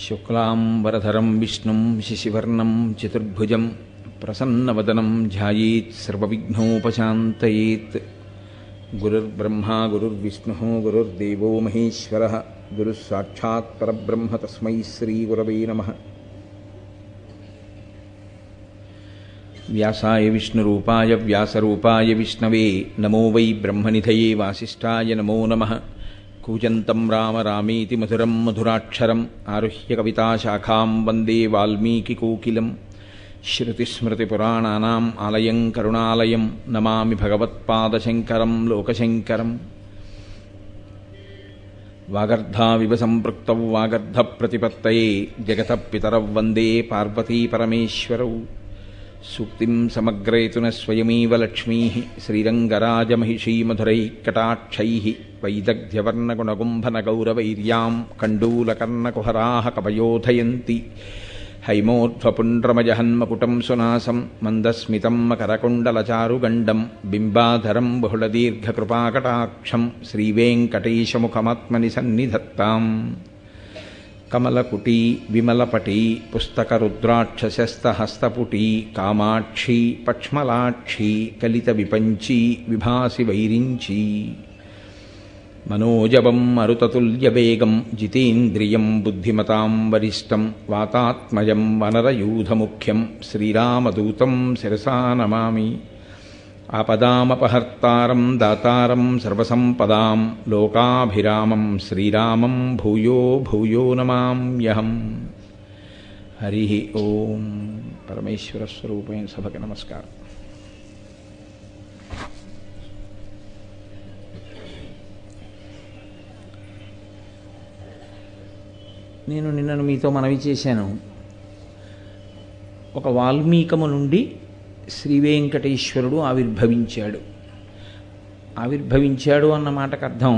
శుక్లాంబరధరం విష్ణుం శశివర్ణం చతుర్భుజం ప్రసన్నవదనం ధ్యాయేత్ సర్వవిఘ్నోపశాంతయేత్. గురుర్బ్రహ్మా గురుర్విష్ణుః గురుర్దేవో మహేశ్వరః గురుః సాక్షాత్ పరబ్రహ్మ తస్మై శ్రీగురవే నమః. వ్యాసాయ విష్ణురూపాయ వ్యాసరూపాయ విష్ణవే నమో వై బ్రహ్మనిధయే వాసిష్ఠాయ నమో నమః. కూజంతం రామ రామేతి మధురం మధురాక్షరం ఆరుహ్య కవితాశాఖాం వందే వాల్మీకికోకిలం. శ్రుతిస్మృతిపురాణానాం ఆలయం కరుణాలయం నమామి భగవత్పాదశంకరం లోకశంకరం. వాగర్ధావివ సంపృక్తౌ వాగర్ధప్రతిపత్తయే జగతః పితరౌ వందే పార్వతీపరమేశ్వరౌ. సూక్తిం సమగ్రయతున స్వయమేవ లక్ష్మీః శ్రీరంగరాజమహిషీమధురైః వైదగ్ధ్యవర్ణగుణగుంభనగౌరవైర్యాం కండూలకర్ణకుహరాः కవయోధయంతి. హైమోర్ధ్వపుండ్రమజహన్మకుటం సునాసం మందస్మితం మకరకుండలచారుగండం బింబాధరం బహుళదీర్ఘకృపాకటాక్షం శ్రీవేంకటేశముఖమాత్మని సన్నిధత్తాం. కమలకుటీ విమలపటీ పుస్తకరుద్రాక్షశస్తహస్తపుటీ కామాక్షీ పక్ష్మలాక్షీ కలిత విపంచీ విభాసి వైరించీ. మనోజవం మరుతతుల్యవేగం జితేంద్రియం బుద్ధిమతాం వరిష్టం వాతాత్మజం వనరయూధముఖ్యం శ్రీరామదూతం శిరసా నమామి. ఆపదామపహర్తారం దాతారం సర్వసంపదాం లోకాభిరామం శ్రీరామం భూయో భూయో నమామ్యహం. హరి ఓం. పరమేశ్వర స్వరూపైన సభకి నమస్కారం. నేను నిన్నను మీతో మనవి చేశాను, ఒక వాల్మీకము నుండి శ్రీవేంకటేశ్వరుడు ఆవిర్భవించాడు అన్న మాటకు అర్థం,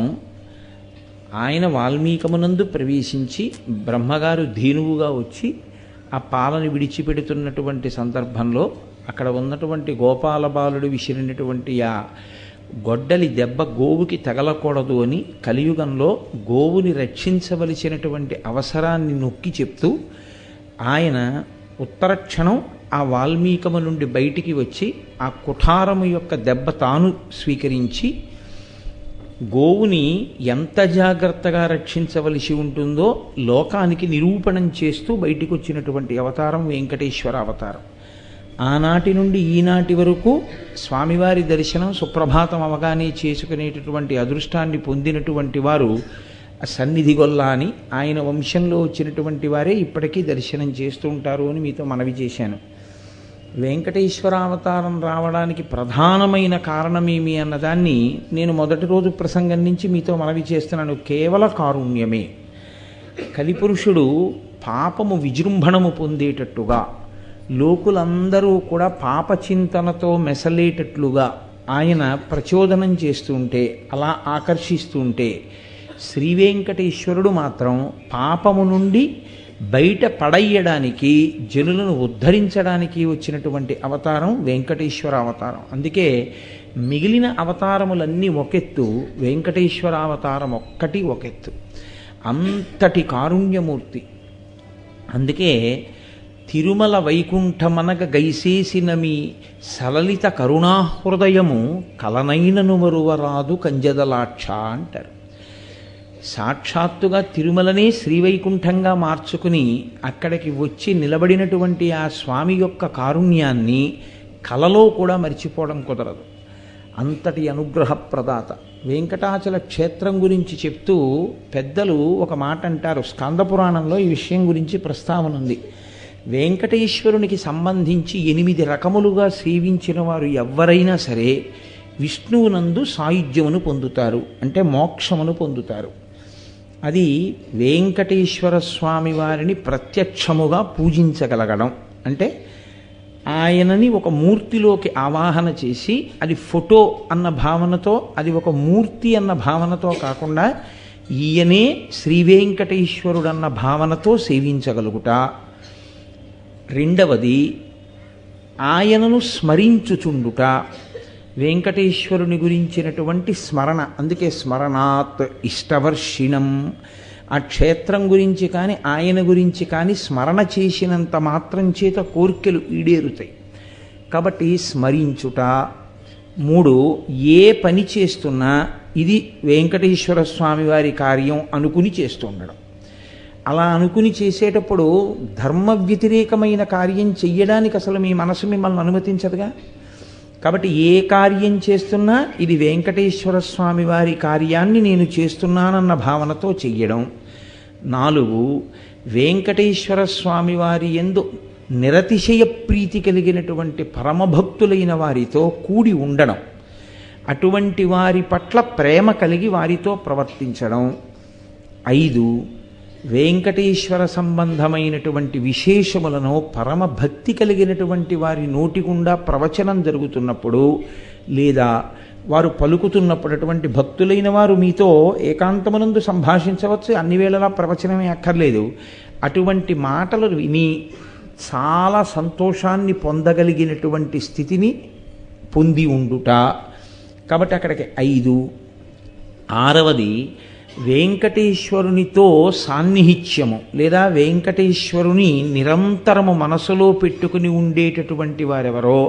ఆయన వాల్మీకమునందు ప్రవేశించి బ్రహ్మగారు ధేనువుగా వచ్చి ఆ పాలను విడిచిపెడుతున్నటువంటి సందర్భంలో అక్కడ ఉన్నటువంటి గోపాల బాలుడు విసిరినటువంటి ఆ గొడ్డలి దెబ్బ గోవుకి తగలకూడదు అని కలియుగంలో గోవుని రక్షించవలసినటువంటి అవసరాన్ని నొక్కి చెప్తూ ఆయన ఉత్తరక్షణం ఆ వాల్మీకము నుండి బయటికి వచ్చి ఆ కుఠారము యొక్క దెబ్బ తాను స్వీకరించి గోవుని ఎంత జాగ్రత్తగా రక్షించవలసి ఉంటుందో లోకానికి నిరూపణం చేస్తూ బయటికి వచ్చినటువంటి అవతారం వెంకటేశ్వర అవతారం. ఆనాటి నుండి ఈనాటి వరకు స్వామివారి దర్శనం సుప్రభాతం అవగానే చేసుకునేటటువంటి అదృష్టాన్ని పొందినటువంటి వారు సన్నిధిగొల్ల అని ఆయన వంశంలో వచ్చినటువంటి వారే ఇప్పటికీ దర్శనం చేస్తూ ఉంటారు అని మీతో మనవి చేశాను. వెంకటేశ్వరావతారం రావడానికి ప్రధానమైన కారణమేమి అన్నదాన్ని నేను మొదటి రోజు ప్రసంగం నుంచి మీతో మనవి చేస్తున్నాను. కేవల కారుణ్యమే. కలిపురుషుడు పాపము విజృంభణము పొందేటట్టుగా, లోకులందరూ కూడా పాపచింతనతో మెసలేటట్లుగా ఆయన ప్రచోదనం చేస్తుంటే, అలా ఆకర్షిస్తుంటే, శ్రీవేంకటేశ్వరుడు మాత్రం పాపము నుండి బయట పడయ్యడానికి, జనులను ఉద్ధరించడానికి వచ్చినటువంటి అవతారం వెంకటేశ్వర అవతారం. అందుకే మిగిలిన అవతారములన్నీ ఒకెత్తు, వెంకటేశ్వర అవతారం ఒక్కటి ఒకెత్తు. అంతటి కారుణ్యమూర్తి. అందుకే తిరుమల వైకుంఠమనగ గైసేసిన మీ సలలిత కరుణాహృదయము కలనైనను మరువరాదు కంజదలాక్ష అంటారు. సాక్షాత్తుగా తిరుమలనే శ్రీవైకుంఠంగా మార్చుకుని అక్కడికి వచ్చి నిలబడినటువంటి ఆ స్వామి యొక్క కారుణ్యాన్ని కలలో కూడా మర్చిపోవడం కుదరదు. అంతటి అనుగ్రహ ప్రదాత. వెంకటాచల క్షేత్రం గురించి చెప్తూ పెద్దలు ఒక మాట అంటారు. స్కందపురాణంలో ఈ విషయం గురించి ప్రస్తావన ఉంది. వెంకటేశ్వరునికి సంబంధించి 8 రకములుగా సేవించిన వారు ఎవ్వరైనా సరే విష్ణువునందు సాయుధ్యమును పొందుతారు, అంటే మోక్షమును పొందుతారు. అది వెంకటేశ్వర స్వామి వారిని ప్రత్యక్షముగా పూజించగలగడం. అంటే ఆయనని ఒక మూర్తిలోకి ఆవాహన చేసి, అది ఫోటో అన్న భావనతో, అది ఒక మూర్తి అన్న భావనతో కాకుండా ఈయనే శ్రీవేంకటేశ్వరుడు అన్న భావనతో సేవించగలుగుట. రెండవది ఆయనను స్మరించుచుండుట. వెంకటేశ్వరుని గురించినటువంటి స్మరణ. అందుకే స్మరణాత్ ఇష్టవర్షిణం ఆ క్షేత్రం గురించి కానీ ఆయన గురించి కానీ స్మరణ చేసినంత మాత్రం చేత కోర్కెలు ఈడేరుతాయి. కాబట్టి స్మరించుట. 3, ఏ పని చేస్తున్నా ఇది వెంకటేశ్వర స్వామి వారి కార్యం అనుకుని చేస్తూ ఉండడం. అలా అనుకుని చేసేటప్పుడు ధర్మ వ్యతిరేకమైన కార్యం చెయ్యడానికి అసలు మీ మనసు మిమ్మల్ని అనుమతించదుగా. కాబట్టి ఏ కార్యం చేస్తున్నా ఇది వెంకటేశ్వర స్వామి వారి కార్యాన్ని నేను చేస్తున్నానన్న భావనతో చెయ్యడం. 4, వెంకటేశ్వర స్వామి వారి యందు నిరతిశయ ప్రీతి కలిగినటువంటి పరమభక్తులైన వారితో కూడి ఉండడం, అటువంటి వారి పట్ల ప్రేమ కలిగి వారితో ప్రవర్తించడం. 5, వెంకటేశ్వర సంబంధమైనటువంటి విశేషములను పరమభక్తి కలిగినటువంటి వారి నోటి గుండా ప్రవచనం జరుగుతున్నప్పుడు లేదా వారు పలుకుతున్నప్పుడు, అటువంటి భక్తులైన వారు మీతో ఏకాంతమునందు సంభాషించవచ్చు, అన్ని వేళలా ప్రవచనమే అక్కర్లేదు. అటువంటి మాటలు విని చాలా సంతోషాన్ని పొందగలిగినటువంటి స్థితిని పొంది ఉండుట. కాబట్టి అక్కడికి 5. 6వది వెంకటేశ్వరునితో సాన్నిహిత్యము లేదా వెంకటేశ్వరుని నిరంతరము మనసులో పెట్టుకుని ఉండేటటువంటి వారెవరో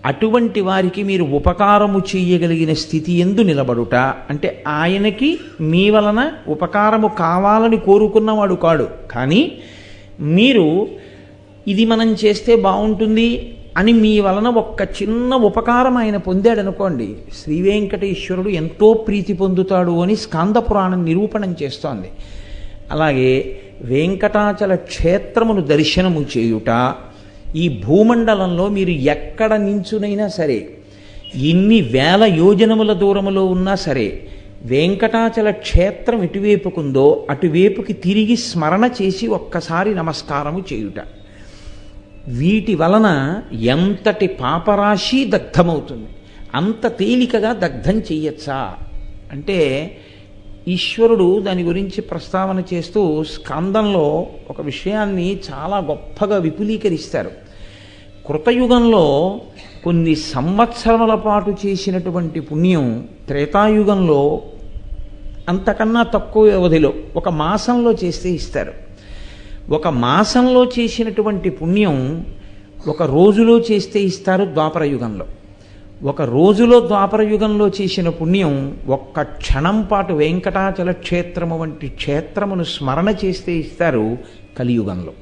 అటువంటి వారికి మీరు ఉపకారము చేయగలిగిన స్థితి యందు నిలబడుట. అంటే ఆయనకి మీ వలన ఉపకారము కావాలని కోరుకున్నవాడు కాడు, కానీ మీరు ఇది మనం చేస్తే బాగుంటుంది అని మీ వలన ఒక్క చిన్న ఉపకారం ఆయన పొందాడనుకోండి, శ్రీ వెంకటేశ్వరుడు ఎంతో ప్రీతి పొందుతాడు అని స్కాంద పురాణం నిరూపణం చేస్తోంది. అలాగే వెంకటాచల క్షేత్రమును దర్శనము చేయుట. ఈ భూమండలంలో మీరు ఎక్కడ నించునైనా సరే, ఎన్ని వేల యోజనముల దూరములో ఉన్నా సరే, వెంకటాచల క్షేత్రం ఎటువైపుకుందో అటువైపుకి తిరిగి స్మరణ చేసి ఒక్కసారి నమస్కారము చేయుట. వీటి వలన ఎంతటి పాపరాశి దగ్ధమవుతుంది. అంత తేలికగా దగ్ధం చెయ్యొచ్చా అంటే, ఈశ్వరుడు దాని గురించి ప్రస్తావన చేస్తూ స్కందంలో ఒక విషయాన్ని చాలా గొప్పగా విపులీకరిస్తారు. కృతయుగంలో కొన్ని సంవత్సరముల పాటు చేసినటువంటి పుణ్యం త్రేతాయుగంలో అంతకన్నా తక్కువ వ్యవధిలో 1 మాసంలో చేస్తే ఇస్తారు. 1 మాసంలో చేసినటువంటి పుణ్యం 1 రోజులో చేస్తే ఇస్తారు ద్వాపర యుగంలో. 1 రోజులో ద్వాపర యుగంలో చేసిన పుణ్యం 1 క్షణం పాటు వెంకటాచల క్షేత్రము వంటి క్షేత్రమును స్మరణ చేస్తే ఇస్తారు కలియుగంలో.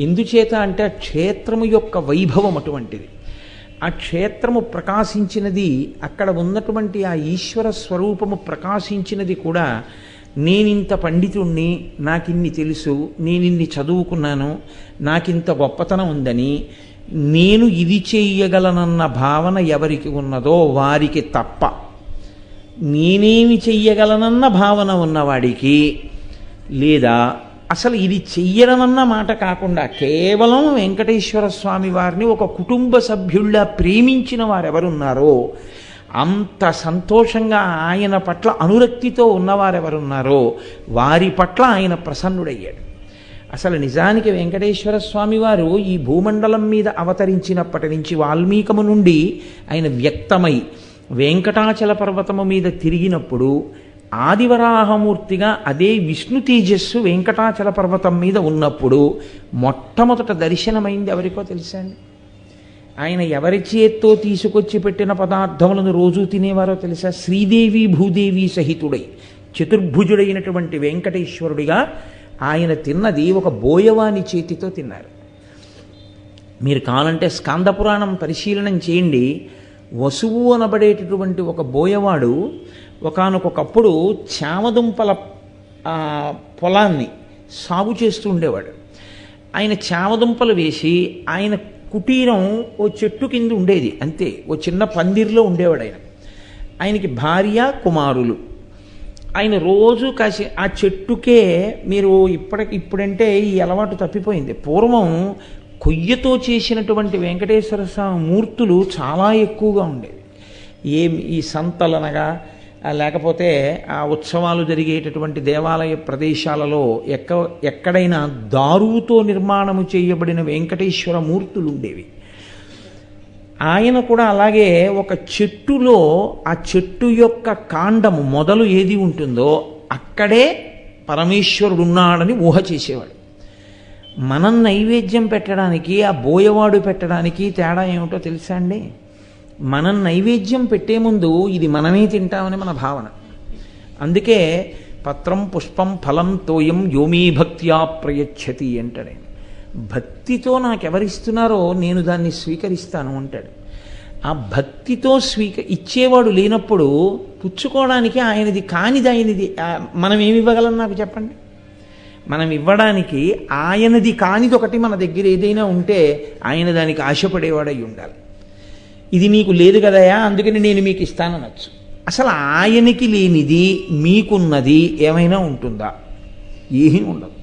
ఎందుచేత అంటే ఆ క్షేత్రము యొక్క వైభవం అటువంటిది. ఆ క్షేత్రము ప్రకాశించినది, అక్కడ ఉన్నటువంటి ఆ ఈశ్వర స్వరూపము ప్రకాశించినది కూడా నేనింత పండితుణ్ణి, నాకిన్ని తెలుసు, నేనిన్ని చదువుకున్నాను, నాకింత గొప్పతనం ఉందని, నేను ఇది చెయ్యగలనన్న భావన ఎవరికి ఉన్నదో వారికి తప్ప, నేనేమి చెయ్యగలనన్న భావన ఉన్నవాడికి, లేదా అసలు ఇది చెయ్యడమన్న మాట కాకుండా కేవలం వెంకటేశ్వర స్వామి వారిని ఒక కుటుంబ సభ్యుళ్ళ ప్రేమించిన వారెవరున్నారో, అంత సంతోషంగా ఆయన పట్ల అనురక్తితో ఉన్నవారెవరున్నారో వారి పట్ల ఆయన ప్రసన్నుడయ్యాడు. అసలు నిజానికి వెంకటేశ్వర స్వామి వారు ఈ భూమండలం మీద అవతరించినప్పటి నుంచి వాల్మీకము నుండి ఆయన వ్యక్తమై వెంకటాచల పర్వతము మీద తిరిగినప్పుడు ఆదివరాహమూర్తిగా అదే విష్ణు తేజస్సు వెంకటాచల పర్వతం మీద ఉన్నప్పుడు మొట్టమొదట దర్శనమైంది ఎవరికో తెలుసా అండి? ఆయన ఎవరి చేత్తో తీసుకొచ్చి పెట్టిన పదార్థములను రోజు తినేవారో తెలుసా? శ్రీదేవి భూదేవి సహితుడై చతుర్భుజుడైనటువంటి వెంకటేశ్వరుడిగా ఆయన తిన్నది ఒక బోయవాని చేతితో తిన్నారు. మీరు కావాలంటే స్కాంద పురాణం పరిశీలనం చేయండి. వసువు అనబడేటటువంటి ఒక బోయవాడు ఒకానొకప్పుడు చామదుంపల పొలాన్ని సాగు చేస్తూ ఉండేవాడు. ఆయన చామదుంపలు వేసి ఆయన కుటీరం ఓ చెట్టు కింద ఉండేది, అంతే, ఓ చిన్న పందిరిలో ఉండేవాడు ఆయన. ఆయనకి భార్య, కుమారులు. ఆయన రోజు కాసి ఆ చెట్టుకే, మీరు ఇప్పుడంటే ఈ అలవాటు తప్పిపోయింది, పూర్వం కొయ్యతో చేసినటువంటి వెంకటేశ్వర స్వామి మూర్తులు చాలా ఎక్కువగా ఉండేవి. ఈ సంతలనగా లేకపోతే ఆ ఉత్సవాలు జరిగేటటువంటి దేవాలయ ప్రదేశాలలో ఎక్కడైనా దారుతో నిర్మాణము చేయబడిన వెంకటేశ్వర మూర్తులు ఉండేవి. ఆయన కూడా అలాగే ఒక చెట్టులో ఆ చెట్టు యొక్క కాండము మొదలు ఏది ఉంటుందో అక్కడే పరమేశ్వరుడు ఉన్నాడని ఊహ చేసేవాడు. మనం నైవేద్యం పెట్టడానికి ఆ బోయవాడు పెట్టడానికి తేడా ఏమిటో తెలుసా అండి? మనం నైవేద్యం పెట్టే ముందు ఇది మనమే తింటామని మన భావన. అందుకే పత్రం పుష్పం ఫలం తోయం యోమీ భక్త్యా ప్రయచ్చతి అంటాడు. భక్తితో నాకెవరిస్తున్నారో నేను దాన్ని స్వీకరిస్తాను అంటాడు. ఆ భక్తితో ఇచ్చేవాడు లేనప్పుడు పుచ్చుకోవడానికి ఆయనది కానిది ఆయనది మనం ఏమి ఇవ్వగలం నాకు చెప్పండి? మనం ఇవ్వడానికి ఆయనది కానిది ఒకటి మన దగ్గర ఏదైనా ఉంటే ఆయన దానికి ఆశపడేవాడై ఉండాలి. ఇది మీకు లేదు కదయా అందుకని నేను మీకు ఇస్తాననొచ్చు. అసలు ఆయనకి లేనిది మీకున్నది ఏమైనా ఉంటుందా? ఏమీ ఉండదు.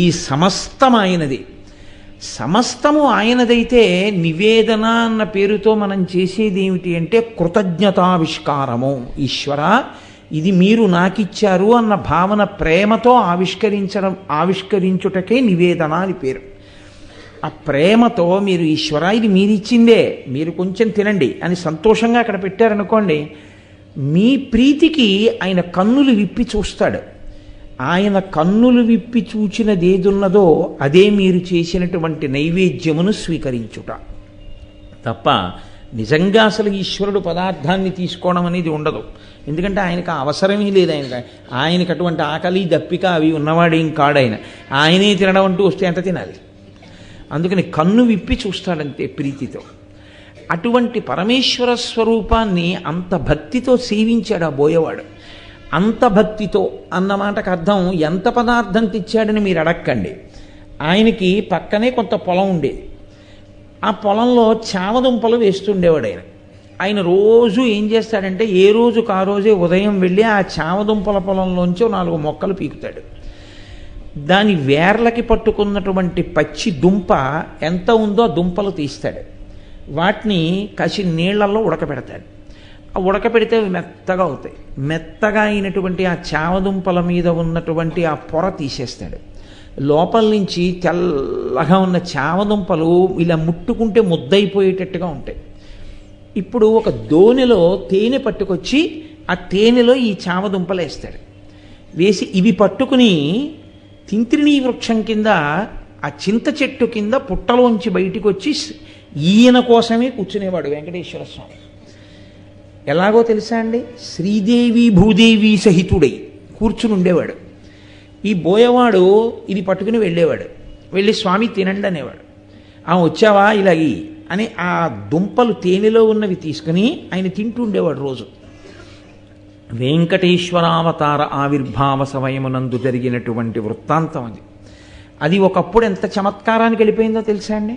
ఈ సమస్తం ఆయనది. సమస్తము ఆయనదైతే నివేదన అన్న పేరుతో మనం చేసేది ఏమిటి అంటే కృతజ్ఞతావిష్కారము. ఈశ్వర ఇది మీరు నాకిచ్చారు అన్న భావన ప్రేమతో ఆవిష్కరించుటకే నివేదన అని పేరు. ఆ ప్రేమతో మీరు ఈశ్వర ఇది మీరిచ్చిందే మీరు కొంచెం తినండి అని సంతోషంగా అక్కడ పెట్టారనుకోండి, మీ ప్రీతికి ఆయన కన్నులు విప్పి చూస్తాడు. ఆయన కన్నులు విప్పి చూచినది ఏదున్నదో అదే మీరు చేసినటువంటి నైవేద్యమును స్వీకరించుట తప్ప నిజంగా అసలు ఈశ్వరుడు పదార్థాన్ని తీసుకోవడం అనేది ఉండదు. ఎందుకంటే ఆయనకు అవసరమే లేదు. ఆయనకు అటువంటి ఆకలి దప్పిక అవి ఉన్నవాడేం కాడాయన. ఆయనే తినడం అంటూ వస్తే ఎంత తినాలి? అందుకని కన్ను విప్పి చూస్తాడంతే ప్రీతితో. అటువంటి పరమేశ్వర స్వరూపాన్ని అంత భక్తితో సేవించాడు ఆ బోయవాడు. అంత భక్తితో అన్నమాటకు అర్థం ఎంత పదార్థం తెచ్చాడని మీరు అడక్కండి. ఆయనకి పక్కనే కొంత పొలం ఉండేది. ఆ పొలంలో చామదుంపలు వేస్తుండేవాడు ఆయన రోజు ఏం చేస్తాడంటే ఏ రోజుకు ఆ రోజే ఉదయం వెళ్ళి ఆ చామదుంపల పొలంలోంచి 4 మొక్కలు పీకుతాడు. దాని వేర్లకి పట్టుకున్నటువంటి పచ్చి దుంప ఎంత ఉందో ఆ దుంపలు తీస్తాడు. వాటిని కసి నీళ్లలో ఉడకబెడతాడు. ఆ ఉడకబెడితే అవి మెత్తగా అవుతాయి. మెత్తగా అయినటువంటి ఆ చామదుంపల మీద ఉన్నటువంటి ఆ పొర తీసేస్తాడు. లోపల నుంచి తెల్లగా ఉన్న చామదుంపలు ఇలా ముట్టుకుంటే ముద్దయిపోయేటట్టుగా ఉంటాయి. ఇప్పుడు ఒక దోణిలో తేనె పట్టుకొచ్చి ఆ తేనెలో ఈ చామదుంపలు వేస్తాడు. వేసి ఇవి పట్టుకుని తింత్రిణీ వృక్షం కింద ఆ చింత చెట్టు కింద పుట్టలోంచి బయటికి వచ్చి ఈయన కోసమే కూర్చునేవాడు వెంకటేశ్వర స్వామి. ఎలాగో తెలుసా అండి? శ్రీదేవి భూదేవి సహితుడై కూర్చుని ఉండేవాడు. ఈ బోయవాడు ఇది పట్టుకుని వెళ్ళేవాడు. వెళ్ళి స్వామి తినండి అనేవాడు. వచ్చావా ఇలాగి అని ఆ దుంపలు తేనెలో ఉన్నవి తీసుకుని ఆయన తింటూ ఉండేవాడు రోజు. వెంకటేశ్వరావతార ఆవిర్భావ సమయమునందు జరిగినటువంటి వృత్తాంతం అది. అది ఒకప్పుడు ఎంత చమత్కారానికి వెళ్ళిపోయిందో తెలుసా అండి?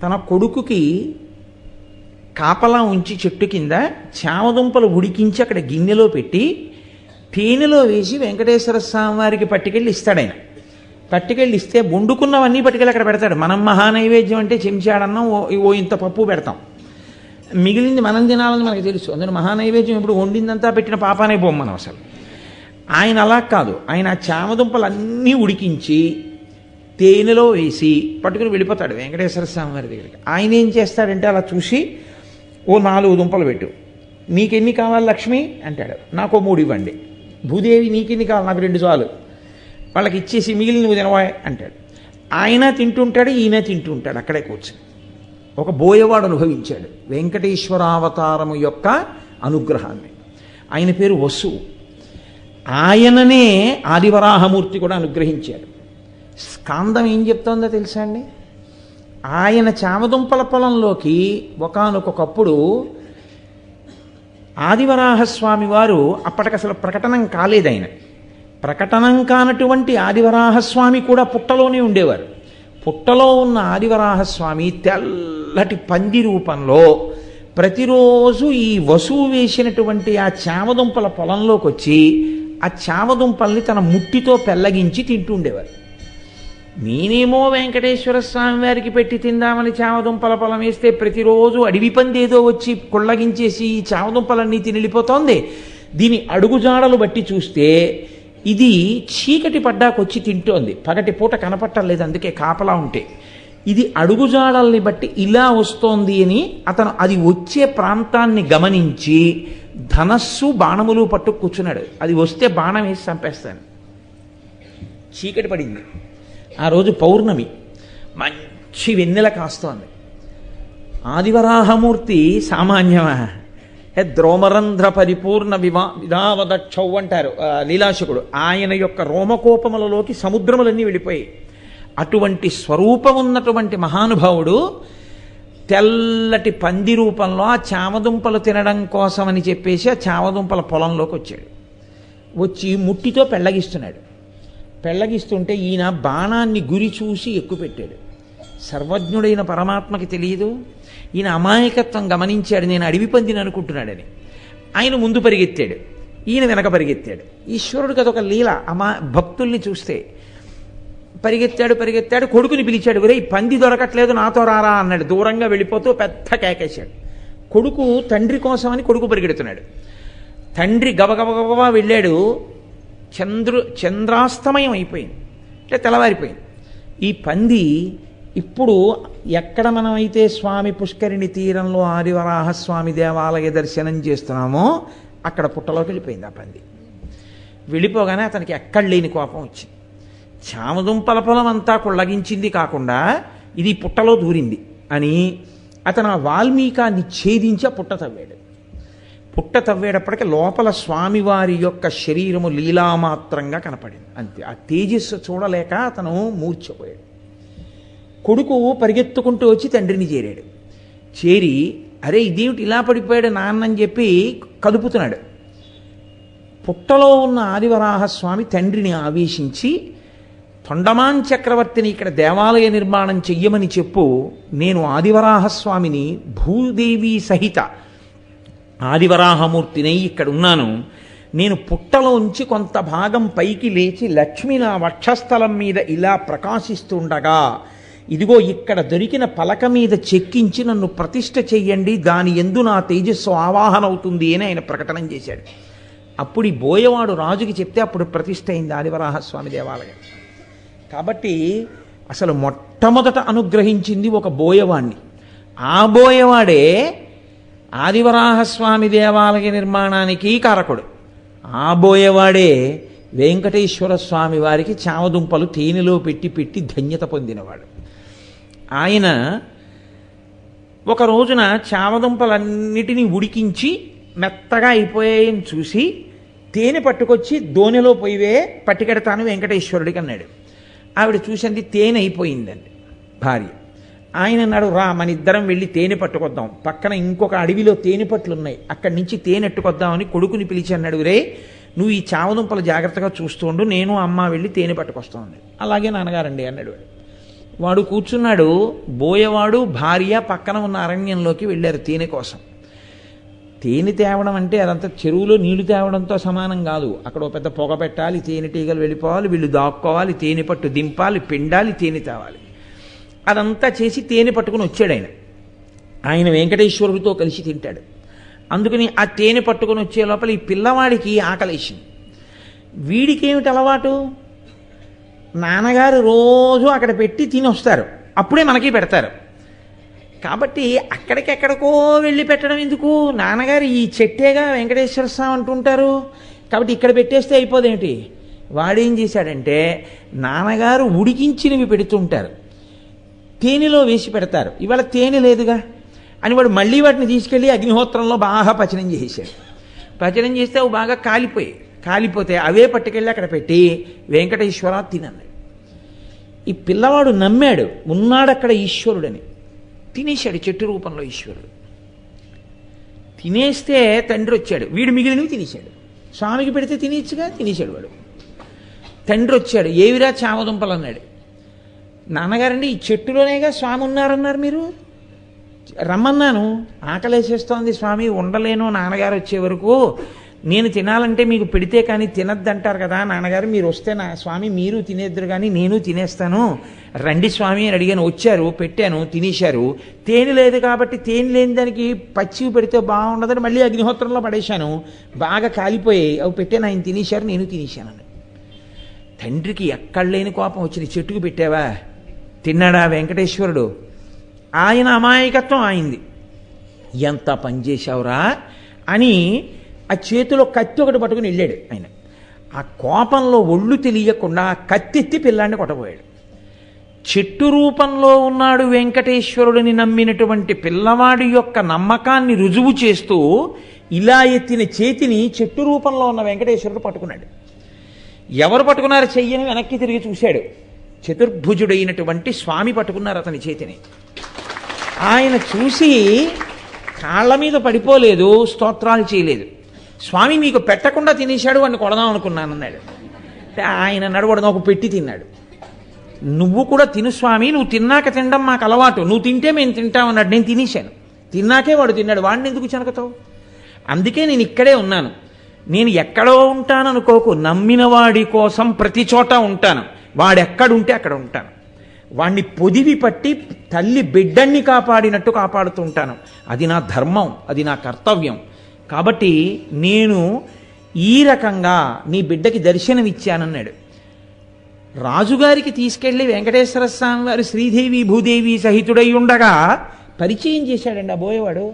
తన కొడుకుకి కాపలా ఉంచి చెట్టు కింద చామదుంపలు ఉడికించి అక్కడ గిన్నెలో పెట్టి తేనెలో వేసి వెంకటేశ్వర స్వామి వారికి పట్టుకెళ్ళి ఇస్తాడు. ఆయన పట్టుకెళ్ళి ఇస్తే వండుకున్నవన్నీ పట్టుకెళ్ళి అక్కడ పెడతాడు. మనం మహానైవేద్యం అంటే చెంచాడన్నం ఓ ఇంత పప్పు పెడతాం, మిగిలింది మనం తినాలని మనకు తెలుసు. అందులో మహానైవేద్యం ఇప్పుడు వండిందంతా పెట్టిన పాపానే పోం మనం అసలు. ఆయన అలా కాదు. ఆయన ఆ చామదుంపలన్నీ ఉడికించి తేనెలో వేసి పట్టుకుని వెళ్ళిపోతాడు వెంకటేశ్వర స్వామి వారి దగ్గరికి. ఆయన ఏం చేస్తాడంటే అలా చూసి 4 దుంపలు పెట్టు, నీకెన్ని కావాలి లక్ష్మి అంటాడు. నాకు 3 ఇవ్వండి. భూదేవి నీకెన్ని కావాలి? నాకు 2 చాలు. వాళ్ళకి ఇచ్చేసి మిగిలిన నువ్వు తినవాయ్ అంటాడు. ఆయన తింటుంటాడు, ఈయన తింటుంటాడు అక్కడే కూర్చొని. ఒక బోయవాడు అనుభవించాడు వెంకటేశ్వరావతారము యొక్క అనుగ్రహాన్ని. ఆయన పేరు వసువు. ఆయననే ఆదివరాహమూర్తి కూడా అనుగ్రహించాడు. స్కాందం ఏం చెప్తోందో తెలుసా అండి? ఆయన చామదుంపల పొలంలోకి ఒకానొకప్పుడు ఆదివరాహస్వామి వారు అప్పటికసలు ప్రకటనం కాలేదు. ఆయన ప్రకటనం కానటువంటి ఆదివరాహస్వామి కూడా పుట్టలోనే ఉండేవారు. పుట్టలో ఉన్న ఆదివరాహస్వామి తెల్లటి పంది రూపంలో ప్రతిరోజు ఈ వసువు వేసినటువంటి ఆ చామదుంపల పొలంలోకి వచ్చి ఆ చామదుంపల్ని తన ముట్టితో పెల్లగించి తింటుండేవారు. నేనేమో వెంకటేశ్వర స్వామి వారికి పెట్టి తిందామని చామదుంపల పొలం వేస్తే ప్రతిరోజు అడవి పంది ఏదో వచ్చి కుళ్ళగించేసి ఈ చామదుంపలన్నీ తినిలిపోతోంది. దీని అడుగుజాడలు బట్టి చూస్తే ఇది చీకటి పడ్డాకొచ్చి తింటోంది, పగటి పూట కనపట్టలేదు. అందుకే కాపలా ఉంటే ఇది అడుగుజాడల్ని బట్టి ఇలా వస్తోంది అని అతను అది వచ్చే ప్రాంతాన్ని గమనించి ధనస్సు బాణములు పట్టు కూర్చున్నాడు. అది వస్తే బాణం వేసి చంపేస్తాను. చీకటి పడింది. ఆ రోజు పౌర్ణమి, మంచి వెన్నెల కాస్తోంది. ఆదివరాహమూర్తి సామాన్యమా? ద్రోమరంధ్ర పరిపూర్ణ విధావదక్షౌ అంటారు లీలాశకుడు. ఆయన యొక్క రోమకోపములలోకి సముద్రములన్నీ వెళ్ళిపోయాయి. అటువంటి స్వరూపం ఉన్నటువంటి మహానుభావుడు తెల్లటి పంది రూపంలో ఆ చామదుంపలు తినడం కోసమని చెప్పేసి ఆ చామదుంపల పొలంలోకి వచ్చాడు. వచ్చి ముట్టితో పెళ్ళగిస్తున్నాడు. పెళ్ళగిస్తుంటే ఈయన బాణాన్ని గురి చూసి ఎక్కుపెట్టాడు. సర్వజ్ఞుడైన పరమాత్మకి తెలియదు. ఈయన అమాయకత్వం గమనించాడు, నేను అడవి పందిని అనుకుంటున్నాడని. ఆయన ముందు పరిగెత్తాడు, ఈయన వెనక పరిగెత్తాడు. ఈశ్వరుడికి అదొక లీల. భక్తుల్ని చూస్తే పరిగెత్తాడు. కొడుకుని పిలిచాడు, ఒరేయ్ పంది దొరకట్లేదు నాతో రారా అన్నాడు. దూరంగా వెళ్ళిపోతూ పెద్ద కేకేశాడు. కొడుకు తండ్రి కోసమని కొడుకు పరిగెడుతున్నాడు. తండ్రి గబగబగబా వెళ్ళాడు. చంద్రాస్తమయం అయిపోయింది, అంటే తెల్లవారిపోయింది. ఈ పంది ఇప్పుడు ఎక్కడ మనమైతే స్వామి పుష్కరిణి తీరంలో ఆదివరాహస్వామి దేవాలయ దర్శనం చేస్తున్నామో అక్కడ పుట్టలోకి వెళ్ళిపోయింది ఆ పంది. వెళ్ళిపోగానే అతనికి ఎక్కడ లేని కోపం వచ్చింది. చామదుంపల పొలం అంతా కొల్లగించింది కాకుండా ఇది పుట్టలో దూరింది అని అతను ఆ వాల్మీకాన్ని ఛేదించి ఆ పుట్ట తవ్వాడు. పుట్ట తవ్వేటప్పటికి లోపల స్వామివారి యొక్క శరీరము లీలామాత్రంగా కనపడింది. అంతే. ఆ తేజస్సు చూడలేక అతను మూర్ఛపోయాడు. కొడుకు పరిగెత్తుకుంటూ వచ్చి తండ్రిని చేరాడు. చేరి అరే ఇదేమిటి ఇలా పడిపోయాడు నాన్న అని చెప్పి కదుపుతున్నాడు. పుట్టలో ఉన్న ఆదివరాహస్వామి తండ్రిని ఆవేశించి, తొండమాన్ చక్రవర్తిని ఇక్కడ దేవాలయ నిర్మాణం చెయ్యమని చెప్పు, నేను ఆదివరాహస్వామిని భూదేవి సహిత ఆదివరాహమూర్తినై ఇక్కడ ఉన్నాను. నేను పుట్టలోంచి కొంత భాగం పైకి లేచి లక్ష్మి నా వక్షస్థలం మీద ఇలా ప్రకాశిస్తుండగా ఇదిగో ఇక్కడ దొరికిన పలక మీద చెక్కించి నన్ను ప్రతిష్ఠ చెయ్యండి, దాని యందు నా తేజస్సు ఆవాహన అవుతుంది అని ఆయన ప్రకటన చేశాడు. అప్పుడు ఈ బోయవాడు రాజుకి చెప్తే అప్పుడు ప్రతిష్ఠ అయింది ఆదివరాహస్వామి దేవాలయం. కాబట్టి అసలు మొట్టమొదట అనుగ్రహించింది ఒక బోయవాణ్ణి. ఆ బోయవాడే ఆదివరాహస్వామి దేవాలయ నిర్మాణానికి కారకుడు. ఆ బోయవాడే వెంకటేశ్వర స్వామి వారికి చామదుంపలు తేనెలో పెట్టి ధన్యత పొందినవాడు. ఆయన ఒక రోజున చామదుంపలన్నిటినీ ఉడికించి మెత్తగా అయిపోయాయని చూసి తేనె పట్టుకొచ్చి దోణిలో పోయివే పట్టుకెడతాను వెంకటేశ్వరుడికి అన్నాడు. ఆవిడ చూసింది తేనె అయిపోయిందండి భార్య. ఆయన అన్నాడు, రా మన ఇద్దరం వెళ్ళి తేనె పట్టుకొద్దాం, పక్కన ఇంకొక అడవిలో తేనె పట్లు ఉన్నాయి, అక్కడి నుంచి తేనె ఎట్టుకొద్దామని కొడుకుని పిలిచి అన్నాడు, రే నువ్వు ఈ చామదుంపలు జాగ్రత్తగా చూస్తూ ఉండు, నేను అమ్మ వెళ్ళి తేనె పట్టుకొస్తాం అన్నాడు. అలాగే నాన్నగారండి అన్నాడు. వాడు కూర్చున్నాడు. బోయవాడు భార్య పక్కన ఉన్న అరణ్యంలోకి వెళ్ళారు తేనె కోసం. తేనె తేవడం అంటే అదంతా చెరువులో నీళ్లు తేవడంతో సమానం కాదు. అక్కడ ఒక పెద్ద పొగ పెట్టాలి, తేనెటీగలు వెళ్ళిపోవాలి, వీళ్ళు దాక్కోవాలి, తేనె పట్టు దింపాలి, పిండాలి, తేనె తేవాలి. అదంతా చేసి తేనె పట్టుకుని వచ్చాడు ఆయన వెంకటేశ్వరుడితో కలిసి తింటాడు. అందుకని ఆ తేనె పట్టుకుని వచ్చే లోపల ఈ పిల్లవాడికి ఆకలేసింది. వీడికేమిటి అలవాటు, నాన్నగారు రోజు అక్కడ పెట్టి తిని వస్తారు, అప్పుడే మనకి పెడతారు. కాబట్టి అక్కడికెక్కడికో వెళ్ళి పెట్టడం ఎందుకు, నాన్నగారు ఈ చెట్టేగా వెంకటేశ్వర స్వామి అంటుంటారు కాబట్టి ఇక్కడ పెట్టేస్తే అయిపోదేమిటి. వాడేం చేశాడంటే నాన్నగారు ఉడికించినవి పెడుతుంటారు, తేనెలో వేసి పెడతారు, ఇవాళ తేనె లేదుగా అని వాడు మళ్ళీ వాటిని తీసుకెళ్ళి అగ్నిహోత్రంలో బాగా పచనం చేశాడు. పచనం చేస్తే అవి బాగా కాలిపోతే అవే పట్టుకెళ్ళి అక్కడ పెట్టి వెంకటేశ్వర తినన్నాడు. ఈ పిల్లవాడు నమ్మాడు, ఉన్నాడక్కడ ఈశ్వరుడని, తినేశాడు చెట్టు రూపంలో ఈశ్వరుడు. తినేస్తే తండ్రి వచ్చాడు, వీడు మిగిలినవి తినేశాడు. స్వామికి పెడితే తినేచ్చుగా, తినేశాడు వాడు. తండ్రి వచ్చాడు, ఏవిరా చామదుంపలు అన్నాడు. నాన్నగారండి ఈ చెట్టులోనేగా స్వామి ఉన్నారన్నారు, మీరు రమ్మన్నాను, ఆకలేసేస్తోంది స్వామి, ఉండలేను నాన్నగారు వచ్చే వరకు, నేను తినాలంటే మీకు పెడితే కానీ తినద్దంటారు కదా నాన్నగారు, మీరు వస్తే నా స్వామి మీరు తినేద్దరు కానీ నేను తినేస్తాను, రండి స్వామి అని అడిగాను. వచ్చారు, పెట్టాను, తినేశారు. తేనె లేదు కాబట్టి తేనె లేని దానికి పచ్చివి పెడితే బాగుండదని మళ్ళీ అగ్నిహోత్రంలో పడేశాను, బాగా కాలిపోయాయి, అవి పెట్టాను, ఆయన తినేశారు, నేను తినేశాను. తండ్రికి ఎక్కడ లేని కోపం వచ్చింది. చెట్టుకు పెట్టావా, తిన్నాడా వెంకటేశ్వరుడు, ఆయన అమాయకత్వం ఆయింది, ఎంత పనిచేశావురా అని ఆ చేతిలో కత్తి ఒకటి పట్టుకుని వెళ్ళాడు ఆయన. ఆ కోపంలో ఒళ్ళు తెలియకుండా కత్తెత్తి పిల్లాన్ని కొట్టబోయాడు. చెట్టు రూపంలో ఉన్నాడు వెంకటేశ్వరుడిని నమ్మినటువంటి పిల్లవాడి యొక్క నమ్మకాన్ని రుజువు చేస్తూ ఇలా ఎత్తిన చేతిని చెట్టు రూపంలో ఉన్న వెంకటేశ్వరుడు పట్టుకున్నాడు. ఎవరు పట్టుకున్నారు చెయ్యని వెనక్కి తిరిగి చూశాడు. చతుర్భుజుడైనటువంటి స్వామి పట్టుకున్నారు అతని చేతిని. ఆయన చూసి కాళ్ళ మీద పడిపోలేదు, స్తోత్రాలు చేయలేదు. స్వామి మీకు పెట్టకుండా తినేశాడు, వాడిని కొడదాం అనుకున్నాను అన్నాడు. ఆయన నడవడం ఒక పెట్టి తిన్నాడు. నువ్వు కూడా తిను స్వామి, నువ్వు తిన్నాక తినడం మాకు అలవాటు, నువ్వు తింటే మేము తింటామన్నాడు. నేను తినేశాను, తిన్నాకే వాడు తిన్నాడు, వాడిని ఎందుకు చెనకతావు? అందుకే నేను ఇక్కడే ఉన్నాను. నేను ఎక్కడో ఉంటాను అనుకోకు, నమ్మిన వాడి కోసం ప్రతి చోట ఉంటాను. వాడెక్కడుంటే అక్కడ ఉంటాను. వాణ్ణి పొదివి పట్టి తల్లి బిడ్డన్ని కాపాడినట్టు కాపాడుతూ ఉంటాను. అది నా ధర్మం, అది నా కర్తవ్యం. కాబట్టి నేను ఈ రకంగా నీ బిడ్డకి దర్శనమిచ్చానన్నాడు. రాజుగారికి తీసుకెళ్లి వెంకటేశ్వర స్వామి వారు శ్రీదేవి భూదేవి సహితుడై ఉండగా పరిచయం చేశాడండి ఆ బోయేవాడు.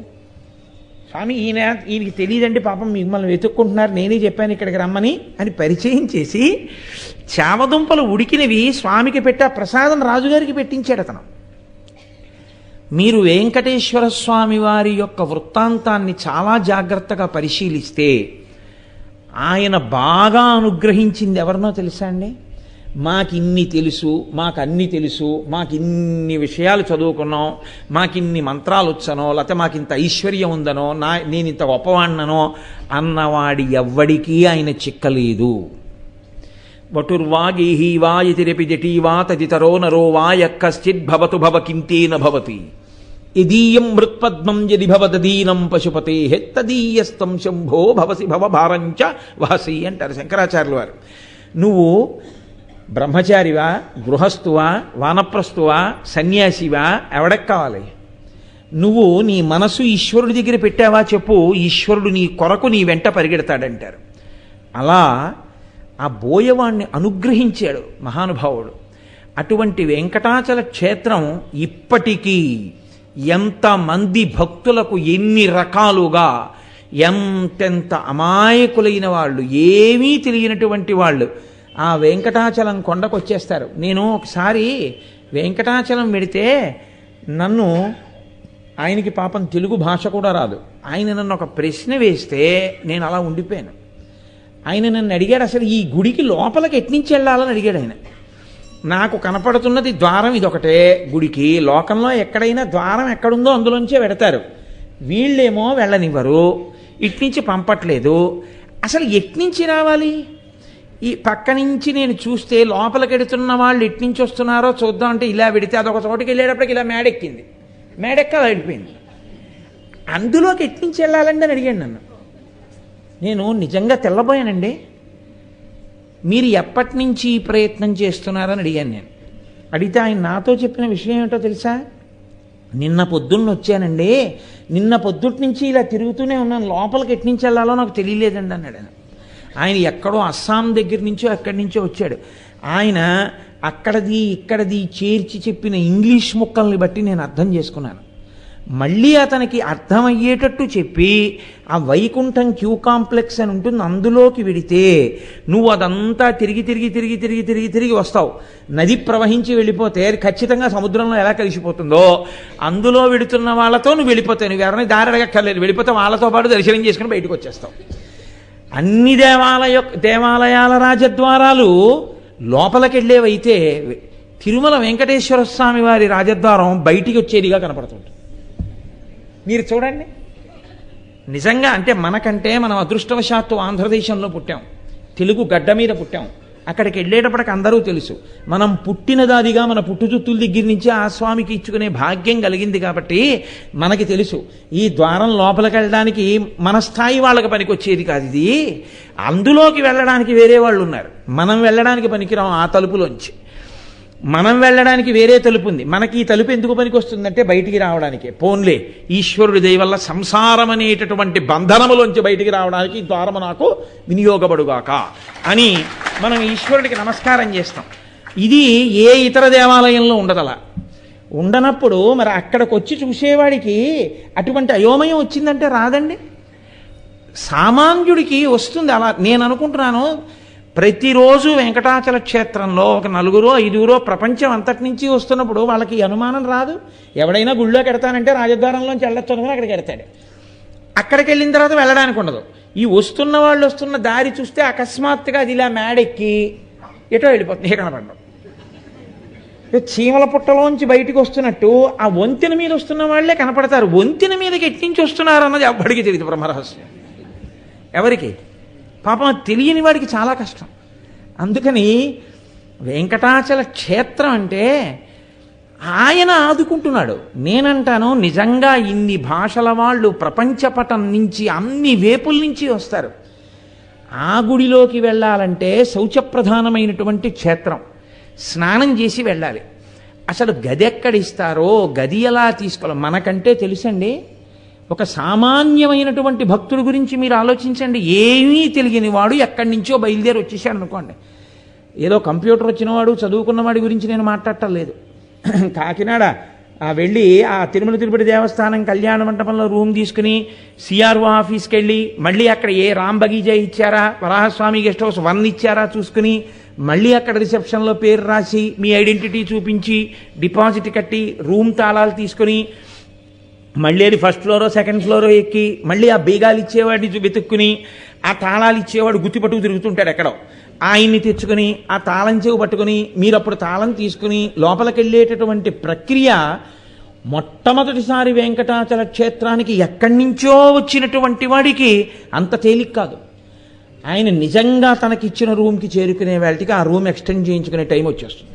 స్వామి ఈయనకి తెలియదండి పాపం, మిమ్మల్ని వెతుక్కుంటున్నారు, నేనే చెప్పాను ఇక్కడికి రమ్మని అని పరిచయం చేసి చామదుంపలు ఉడికినవి స్వామికి పెట్టి ఆ ప్రసాదం రాజుగారికి పెట్టించాడు అతను. మీరు వెంకటేశ్వర స్వామి వారి యొక్క వృత్తాంతాన్ని చాలా జాగ్రత్తగా పరిశీలిస్తే ఆయన బాగా అనుగ్రహించింది ఎవరినో తెలుసా అండి? మాకిన్ని తెలుసు, మాకన్నీ తెలుసు, మాకిన్ని విషయాలు చదువుకున్నాం, మాకిన్ని మంత్రాలు వచ్చనో, లేకపోతే మాకింత ఐశ్వర్యం ఉందనో, నేను ఇంత గొప్పవాణ్ణనో అన్నవాడి ఎవ్వడికీ ఆయన చిక్కలేదు. వటుర్వాగేహీ వా యతిరపి జటీ వా తదితరో నరో వా యక్కశ్చిద్భవతు భవ కింతేన భవతి యదీయం మృత్పద్మం యది భవదీనం పశుపతే తదీయస్తం శంభో భవసి భవ భారంచ వహసి అంటారు శంకరాచార్యుల వారు. నువ్వు బ్రహ్మచారివా, గృహస్థువా, వానప్రస్థువా, సన్యాసివా, ఎవడకు కావాలి? నువ్వు నీ మనసు ఈశ్వరుడి దగ్గర పెట్టావా చెప్పు, ఈశ్వరుడు నీ కొరకు నీ వెంట పరిగెడతాడంటారు. అలా ఆ బోయవాణ్ణి అనుగ్రహించాడు మహానుభావుడు. అటువంటి వెంకటాచల క్షేత్రం ఇప్పటికీ ఎంతమంది భక్తులకు ఎన్ని రకాలుగా, ఎంతెంత అమాయకులైన వాళ్ళు, ఏమీ తెలియనటువంటి వాళ్ళు ఆ వెంకటాచలం కొండకు వచ్చేస్తారు. నేను ఒకసారి వెంకటాచలం వెడితే నన్ను, ఆయనకి పాపం తెలుగు భాష కూడా రాదు, ఆయన నన్ను ఒక ప్రశ్న వేస్తే నేను అలా ఉండిపోయాను. ఆయన నన్ను అడిగాడు, అసలు ఈ గుడికి లోపలికి ఎట్నుంచి వెళ్ళాలని అడిగాడు ఆయన. నాకు కనపడుతున్నది ద్వారం ఇదొకటే గుడికి, లోకంలో ఎక్కడైనా ద్వారం ఎక్కడుందో అందులోంచే పెడతారు, వీళ్ళేమో వెళ్ళనివ్వరు, ఇట్నుంచి పంపట్లేదు, అసలు ఎట్నుంచి రావాలి? ఈ పక్క నుంచి నేను చూస్తే లోపలికి వెడుతున్న వాళ్ళు ఎట్నుంచి వస్తున్నారో చూద్దాం అంటే ఇలా వెడితే అదొక చోటుకి వెళ్ళేటప్పటికి ఇలా మేడెక్కింది, మేడెక్క వెళ్ళిపోయింది, అందులోకి ఎట్నుంచి వెళ్ళాలండి అని అడిగాడు నన్ను. నేను నిజంగా తెల్లబోయానండి. మీరు ఎప్పటి నుంచి ఈ ప్రయత్నం చేస్తున్నారని అడిగాను నేను. అడిగితే ఆయన నాతో చెప్పిన విషయం ఏమిటో తెలుసా? నిన్న పొద్దున్న వచ్చానండి, నిన్న పొద్దుటి నుంచి ఇలా తిరుగుతూనే ఉన్నాను, లోపలికి ఎట్నుంచి వెళ్ళాలో నాకు తెలియలేదండి అన్నాడు ఆయన. ఆయన ఎక్కడో అస్సాం దగ్గర నుంచో ఎక్కడి నుంచో వచ్చాడు. ఆయన అక్కడది ఇక్కడది చేర్చి చెప్పిన ఇంగ్లీష్ ముక్కల్ని బట్టి నేను అర్థం చేసుకున్నాను. మళ్ళీ అతనికి అర్థమయ్యేటట్టు చెప్పి ఆ వైకుంఠం క్యూ కాంప్లెక్స్ అని ఉంటుంది, అందులోకి వెడితే నువ్వు అదంతా తిరిగి తిరిగి తిరిగి తిరిగి తిరిగి తిరిగి వస్తావు. నది ప్రవహించి వెళ్ళిపోతే ఖచ్చితంగా సముద్రంలో ఎలా కలిసిపోతుందో అందులో వెడుతున్న వాళ్ళతో నువ్వు వెళ్ళిపోతావు. నువ్వు ఎవరైనా దారి అడగక్కర్లేదు, వెళ్ళిపోతే వాళ్ళతో పాటు దర్శనం చేసుకుని బయటకు వచ్చేస్తావు. అన్ని దేవాలయాల రాజద్వారాలు లోపలికి వెళ్ళేవైతే తిరుమల వెంకటేశ్వర స్వామి వారి రాజద్వారం బయటికి వచ్చేదిగా కనపడుతుంది. మీరు చూడండి, నిజంగా అంటే మనకంటే మనం అదృష్టవశాత్తు ఆంధ్రదేశంలో పుట్టాం, తెలుగు గడ్డ మీద పుట్టాం. అక్కడికి వెళ్ళేటప్పటికి అందరూ తెలుసు, మనం పుట్టినదాదిగా మన పుట్టుచుత్తుల దగ్గర నుంచి ఆ స్వామికి ఇచ్చుకునే భాగ్యం కలిగింది కాబట్టి మనకి తెలుసు. ఈ ద్వారం లోపలికి వెళ్ళడానికి మన స్థాయి వాళ్ళకి పనికి వచ్చేది కాదు ఇది, అందులోకి వెళ్ళడానికి వేరే వాళ్ళు ఉన్నారు, మనం వెళ్ళడానికి పనికిరాం ఆ తలుపులోంచి. మనం వెళ్ళడానికి వేరే తలుపు ఉంది, మనకి ఈ తలుపు ఎందుకు పనికి వస్తుందంటే బయటికి రావడానికే. పోన్లే ఈశ్వరుడి దయ వల్ల సంసారం అనేటటువంటి బంధనములోంచి బయటికి రావడానికి ఈ ద్వారము నాకు వినియోగపడుగాక అని మనం ఈశ్వరుడికి నమస్కారం చేస్తాం. ఇది ఏ ఇతర దేవాలయంలో ఉండదలా. ఉండనప్పుడు మరి అక్కడికి వచ్చి చూసేవాడికి అటువంటి అయోమయం వచ్చిందంటే రాదండి. సామాన్యుడికి వస్తుంది అలా. నేను అనుకుంటున్నాను ప్రతిరోజు వెంకటాచల క్షేత్రంలో ఒక 4-5 ప్రపంచం అంతటి నుంచి వస్తున్నప్పుడు వాళ్ళకి అనుమానం రాదు. ఎవడైనా గుళ్ళోకి ఎడతానంటే రాజద్వారంలోంచి వెళ్ళొచ్చు అనుకుని అక్కడికి ఎడతాడు. అక్కడికి వెళ్ళిన తర్వాత వెళ్ళడానికి ఉండదు. ఈ వస్తున్న వాళ్ళు వస్తున్న దారి చూస్తే అకస్మాత్తుగా అది ఇలా మేడెక్కి ఎటో వెళ్ళిపోతుంది, ఏ కనపడడం. చీమల పుట్టలోంచి బయటికి వస్తున్నట్టు ఆ వంతెన మీద వస్తున్న వాళ్ళే కనపడతారు. వంతెన మీదకి ఎట్టించి వస్తున్నారు అన్నది ఎవ్వడికి తెలియదు. బ్రహ్మరహస్యం ఎవరికి? పాపం తెలియని వాడికి చాలా కష్టం. అందుకని వెంకటాచల క్షేత్రం అంటే ఆయన ఆదుకుంటున్నాడు. నేనంటాను, నిజంగా ఇన్ని భాషల వాళ్ళు ప్రపంచపటం నుంచి అన్ని వేపుల నుంచి వస్తారు. ఆ గుడిలోకి వెళ్ళాలంటే శౌచప్రధానమైనటువంటి క్షేత్రం, స్నానం చేసి వెళ్ళాలి. అసలు గది ఎక్కడిస్తారో, గది ఎలా తీసుకోవాలో మనకంటే తెలుసండి. ఒక సామాన్యమైనటువంటి భక్తుడి గురించి మీరు ఆలోచించండి. ఏమీ తెలియని వాడు ఎక్కడి నుంచో బయలుదేరి వచ్చేసాడు అనుకోండి. ఏదో కంప్యూటర్ వచ్చినవాడు చదువుకున్నవాడి గురించి నేను మాట్లాడటం లేదు. కాకినాడ వెళ్ళి ఆ తిరుమల తిరుపతి దేవస్థానం కళ్యాణ మండపంలో రూమ్ తీసుకుని సిఆర్ఓ ఆఫీస్కి వెళ్ళి మళ్ళీ అక్కడ ఏ రామ్ బగీజా ఇచ్చారా, వరాహస్వామి గెస్ట్ హౌస్ 1 ఇచ్చారా చూసుకుని మళ్ళీ అక్కడ రిసెప్షన్లో పేరు రాసి మీ ఐడెంటిటీ చూపించి డిపాజిట్ కట్టి రూమ్ తాళాలు తీసుకుని మళ్ళీ అది 1st ఫ్లోరో 2nd ఫ్లోరో ఎక్కి మళ్ళీ ఆ బీగాలు ఇచ్చేవాడిని వెతుక్కుని ఆ తాళాలు ఇచ్చేవాడు గుత్తిపట్టుకు తిరుగుతుంటాడు ఎక్కడో, ఆయన్ని తెచ్చుకుని ఆ తాళం చెవి పట్టుకుని మీరు అప్పుడు తాళం తీసుకుని లోపలికి వెళ్ళేటటువంటి ప్రక్రియ మొట్టమొదటిసారి వెంకటాచల క్షేత్రానికి ఎక్కడి నుంచో వచ్చినటువంటి వాడికి అంత తేలిక కాదు. ఆయన నిజంగా తనకిచ్చిన రూమ్కి చేరుకునే వాళ్ళకి ఆ రూమ్ ఎక్స్టెండ్ చేయించుకునే టైం వచ్చేస్తుంది.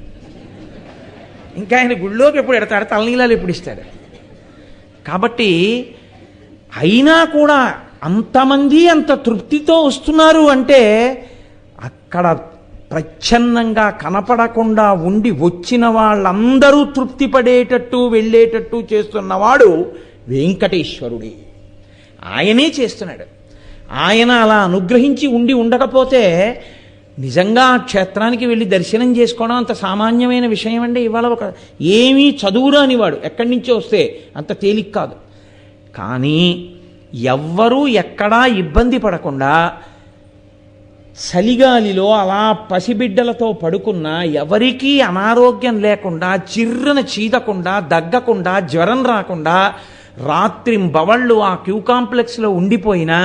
ఇంకా ఆయన గుళ్ళోకి ఎప్పుడు ఎడతాడు, తలనీలాలు ఎప్పుడు ఇస్తాడు. కాబట్టి అయినా కూడా అంతమంది అంత తృప్తితో వస్తున్నారు అంటే అక్కడ ప్రచ్ఛన్నంగా కనపడకుండా ఉండి వచ్చిన వాళ్ళందరూ తృప్తి పడేటట్టు వెళ్ళేటట్టు చేస్తున్నవాడు వెంకటేశ్వరుడే. ఆయనే చేస్తున్నాడు. ఆయన అలా అనుగ్రహించి ఉండకపోతే నిజంగా ఆ క్షేత్రానికి వెళ్ళి దర్శనం చేసుకోవడం అంత సామాన్యమైన విషయం అండి. ఇవాళ ఒక ఏమీ చదువురాని వాడు ఎక్కడి నుంచో వస్తే అంత తేలిక కాదు. కానీ ఎవ్వరూ ఎక్కడా ఇబ్బంది పడకుండా చలిగాలిలో అలా పసిబిడ్డలతో పడుకున్నా ఎవరికీ అనారోగ్యం లేకుండా, చిర్రన చీదకుండా, దగ్గకుండా, జ్వరం రాకుండా రాత్రింబవళ్ళు ఆ క్యూ కాంప్లెక్స్లో ఉండిపోయినా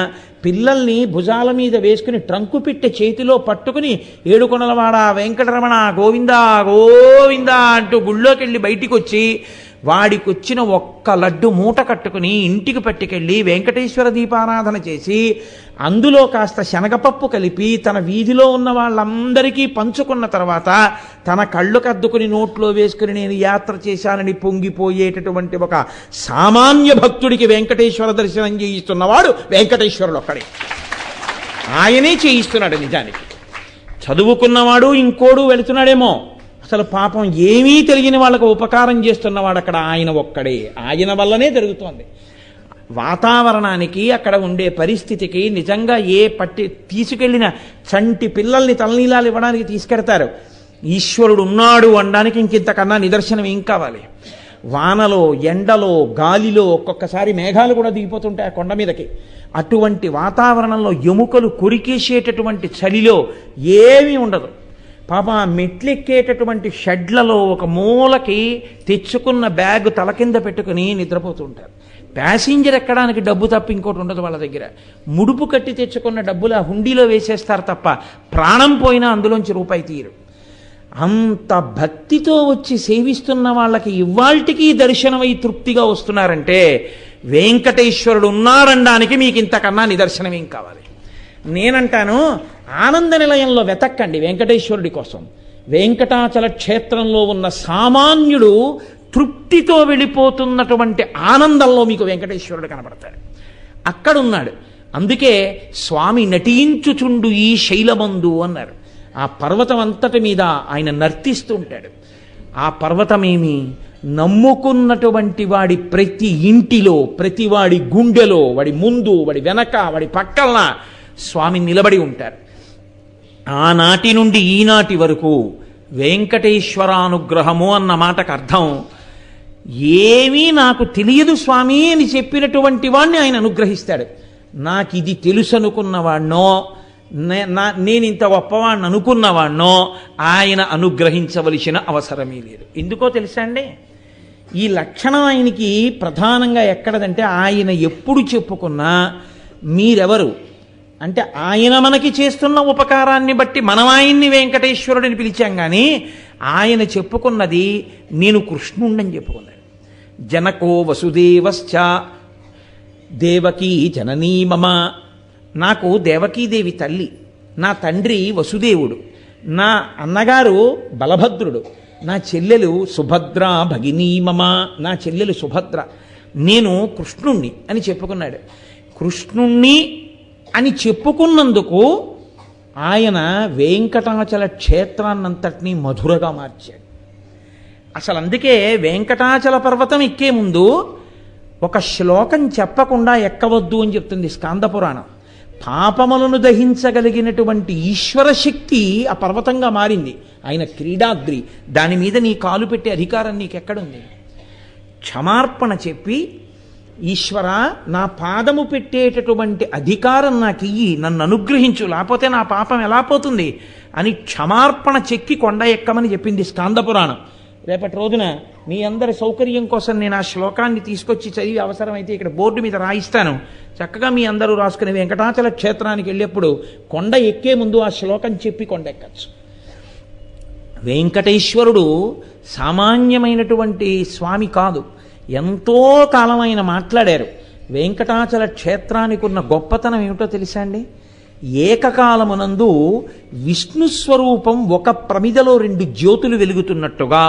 పిల్లల్ని భుజాల మీద వేసుకుని ట్రంకు పెట్టే చేతిలో పట్టుకుని ఏడుకొండలవాడ వెంకటరమణ గోవిందా గోవిందా అంటూ గుళ్ళోకి వెళ్ళి బయటికి వచ్చి వాడికొచ్చిన ఒక్క లడ్డు మూట కట్టుకుని ఇంటికి పట్టుకెళ్ళి వెంకటేశ్వర దీపారాధన చేసి అందులో కాస్త శనగపప్పు కలిపి తన వీధిలో ఉన్న వాళ్ళందరికీ పంచుకున్న తర్వాత తన కళ్ళు కద్దుకుని నోట్లో వేసుకుని నేను యాత్ర చేశానని పొంగిపోయేటటువంటి ఒక సామాన్య భక్తుడికి వెంకటేశ్వర దర్శనం చేయిస్తున్నవాడు వెంకటేశ్వరుడు ఒక్కడే. ఆయనే చేయిస్తున్నాడు. నిజానికి చదువుకున్నవాడు ఇంకోడు వెళుతున్నాడేమో, అసలు పాపం ఏమీ తెలియని వాళ్ళకు ఉపకారం చేస్తున్నవాడు అక్కడ ఆయన ఒక్కడే. ఆయన వల్లనే జరుగుతోంది. వాతావరణానికి అక్కడ ఉండే పరిస్థితికి నిజంగా తీసుకెళ్లిన చంటి పిల్లల్ని తలనీలాలు ఇవ్వడానికి తీసుకెడతారు. ఈశ్వరుడు ఉన్నాడు అనడానికి ఇంకింతకన్నా నిదర్శనం ఏం కావాలి? వానలో, ఎండలో, గాలిలో ఒక్కొక్కసారి మేఘాలు కూడా దిగిపోతుంటాయి ఆ కొండ మీదకి. అటువంటి వాతావరణంలో ఎముకలు కొరికేసేటటువంటి చలిలో ఏమీ ఉండదు. పాప మెట్లెక్కేటటువంటి షెడ్లలో ఒక మూలకి తెచ్చుకున్న బ్యాగ్ తల కింద పెట్టుకుని నిద్రపోతుంటారు. ప్యాసింజర్ ఎక్కడానికి డబ్బు తప్ప ఇంకోటి ఉండదు వాళ్ళ దగ్గర. ముడుపు కట్టి తెచ్చుకున్న డబ్బులు ఆ హుండీలో వేసేస్తారు తప్ప ప్రాణం పోయినా అందులోంచి రూపాయి తీయరు. అంత భక్తితో వచ్చి సేవిస్తున్న వాళ్ళకి ఇవాల్టికి దర్శనమై తృప్తిగా వస్తున్నారంటే వెంకటేశ్వరుడు ఉన్నారనడానికి మీకు ఇంతకన్నా నిదర్శనం ఏం కావాలి? నేనంటాను, ఆనంద నిలయంలో వెతక్కండి వెంకటేశ్వరుడి కోసం. వెంకటాచల క్షేత్రంలో ఉన్న సామాన్యుడు తృప్తితో వెళ్ళిపోతున్నటువంటి ఆనందంలో మీకు వెంకటేశ్వరుడు కనబడతాడు. అక్కడున్నాడు. అందుకే స్వామి నటించుచుండు ఈ శైలమందు అన్నారు. ఆ పర్వతం అంతటి మీద ఆయన నర్తిస్తూ ఉంటాడు. ఆ పర్వతమేమి నమ్ముకున్నటువంటి వాడి ప్రతి ఇంటిలో, ప్రతి వాడి గుండెలో, వాడి ముందు, వాడి వెనక, వాడి పక్కన స్వామి నిలబడి ఉంటారు. ఆనాటి నుండి ఈనాటి వరకు వెంకటేశ్వరానుగ్రహము అన్న మాటకు అర్థం ఏమీ నాకు తెలియదు స్వామి అని చెప్పినటువంటి వాడిని ఆయన అనుగ్రహిస్తాడు. నాకు ఇది తెలుసు అనుకున్నవాడినో, నేను ఇంత గొప్పవాడిని అనుకున్నవాణ్ణో ఆయన అనుగ్రహించవలసిన అవసరమే లేదు. ఎందుకో తెలుసా అండి, ఈ లక్షణం ఆయనకి ప్రధానంగా ఎక్కడదంటే, ఆయన ఎప్పుడు చెప్పుకున్నా మీరెవరు అంటే ఆయన మనకి చేస్తున్న ఉపకారాన్ని బట్టి మనం ఆయన్ని వెంకటేశ్వరుడిని పిలిచాం, కానీ ఆయన చెప్పుకున్నది నేను కృష్ణుణ్ణని చెప్పుకున్నాడు. జనకో వసుదేవశ్చ దేవకీ జననీ మమ. నాకు దేవకీదేవి తల్లి, నా తండ్రి వసుదేవుడు, నా అన్నగారు బలభద్రుడు, నా చెల్లెలు సుభద్ర భగినీ మమ, నా చెల్లెలు సుభద్ర, నేను కృష్ణుణ్ణి అని చెప్పుకున్నాడు. కృష్ణుణ్ణి అని చెప్పుకున్నందుకు ఆయన వెంకటాచల క్షేత్రాన్నంతటినీ మధురగా మార్చాడు. అసలు అందుకే వెంకటాచల పర్వతం ఎక్కే ముందు ఒక శ్లోకం చెప్పకుండా ఎక్కవద్దు అని చెప్తుంది స్కాంద పురాణం. పాపములను దహించగలిగినటువంటి ఈశ్వర శక్తి ఆ పర్వతంగా మారింది. ఆయన క్రీడాద్రి, దాని మీద నీ కాలు పెట్టే అధికారం నీకెక్కడుంది? క్షమార్పణ చెప్పి, ఈశ్వర నా పాదము పెట్టేటటువంటి అధికారం నాకు ఇయ్యి, నన్ను అనుగ్రహించు, లేకపోతే నా పాపం ఎలా పోతుంది అని క్షమార్పణ చెక్కి కొండ ఎక్కమని చెప్పింది స్కాంద పురాణం. రేపటి రోజున మీ అందరి సౌకర్యం కోసం నేను ఆ శ్లోకాన్ని తీసుకొచ్చి చదివి అవసరమైతే ఇక్కడ బోర్డు మీద రాయిస్తాను. చక్కగా మీ అందరూ రాసుకుని వెంకటాచల క్షేత్రానికి వెళ్ళేప్పుడు కొండ ఎక్కే ముందు ఆ శ్లోకం చెప్పి కొండ ఎక్కచ్చు. వెంకటేశ్వరుడు సామాన్యమైనటువంటి స్వామి కాదు. ఎంతో కాలం ఆయన మాట్లాడారు. వెంకటాచల క్షేత్రానికి ఉన్న గొప్పతనం ఏమిటో తెలుసా అండి? ఏకకాలమునందు విష్ణు స్వరూపం ఒక ప్రమిదలో 2 జ్యోతులు వెలుగుతున్నట్టుగా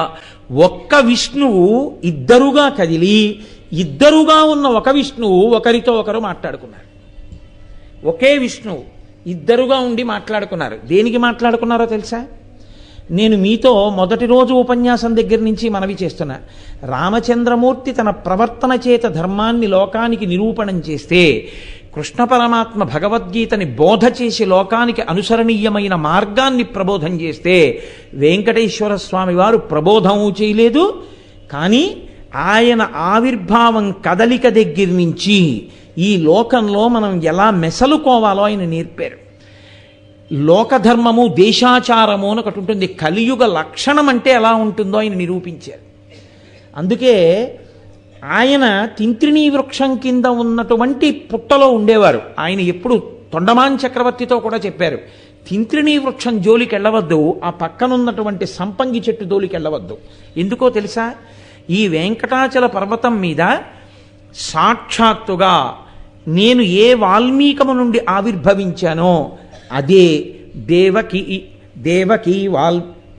ఒక్క విష్ణువు ఇద్దరుగా కదిలి, ఇద్దరుగా ఉన్న ఒక విష్ణువు ఒకరితో ఒకరు మాట్లాడుకున్నారు. ఒకే విష్ణువు ఇద్దరుగా ఉండి మాట్లాడుకున్నారు. దేనికి మాట్లాడుకున్నారో తెలుసా? నేను మీతో మొదటి రోజు ఉపన్యాసం దగ్గర నుంచి మనవి చేస్తున్నా. రామచంద్రమూర్తి తన ప్రవర్తన చేత ధర్మాన్ని లోకానికి నిరూపణం చేస్తే, కృష్ణ పరమాత్మ భగవద్గీతని బోధ చేసి లోకానికి అనుసరణీయమైన మార్గాన్ని ప్రబోధం చేస్తే, వెంకటేశ్వర స్వామి వారు ప్రబోధము చేయలేదు. కానీ ఆయన ఆవిర్భావం కదలిక దగ్గర నుంచి ఈ లోకంలో మనం ఎలా మెసలుకోవాలో ఆయన నేర్పారు. లోకధర్మము దేశాచారము అని ఒకటి ఉంటుంది. కలియుగ లక్షణం అంటే ఎలా ఉంటుందో ఆయన నిరూపించారు. అందుకే ఆయన తింత్రిణీ వృక్షం కింద ఉన్నటువంటి పుట్టలో ఉండేవారు. ఆయన ఎప్పుడు తొండమాన్ చక్రవర్తితో కూడా చెప్పారు, తింత్రిణీ వృక్షం జోలికి వెళ్ళవద్దు, ఆ పక్కనున్నటువంటి సంపంగి చెట్టు జోలికి వెళ్ళవద్దు. ఎందుకో తెలుసా? ఈ వెంకటాచల పర్వతం మీద సాక్షాత్తుగా నేను ఏ వాల్మీకము నుండి ఆవిర్భవించానో అదే దేవకి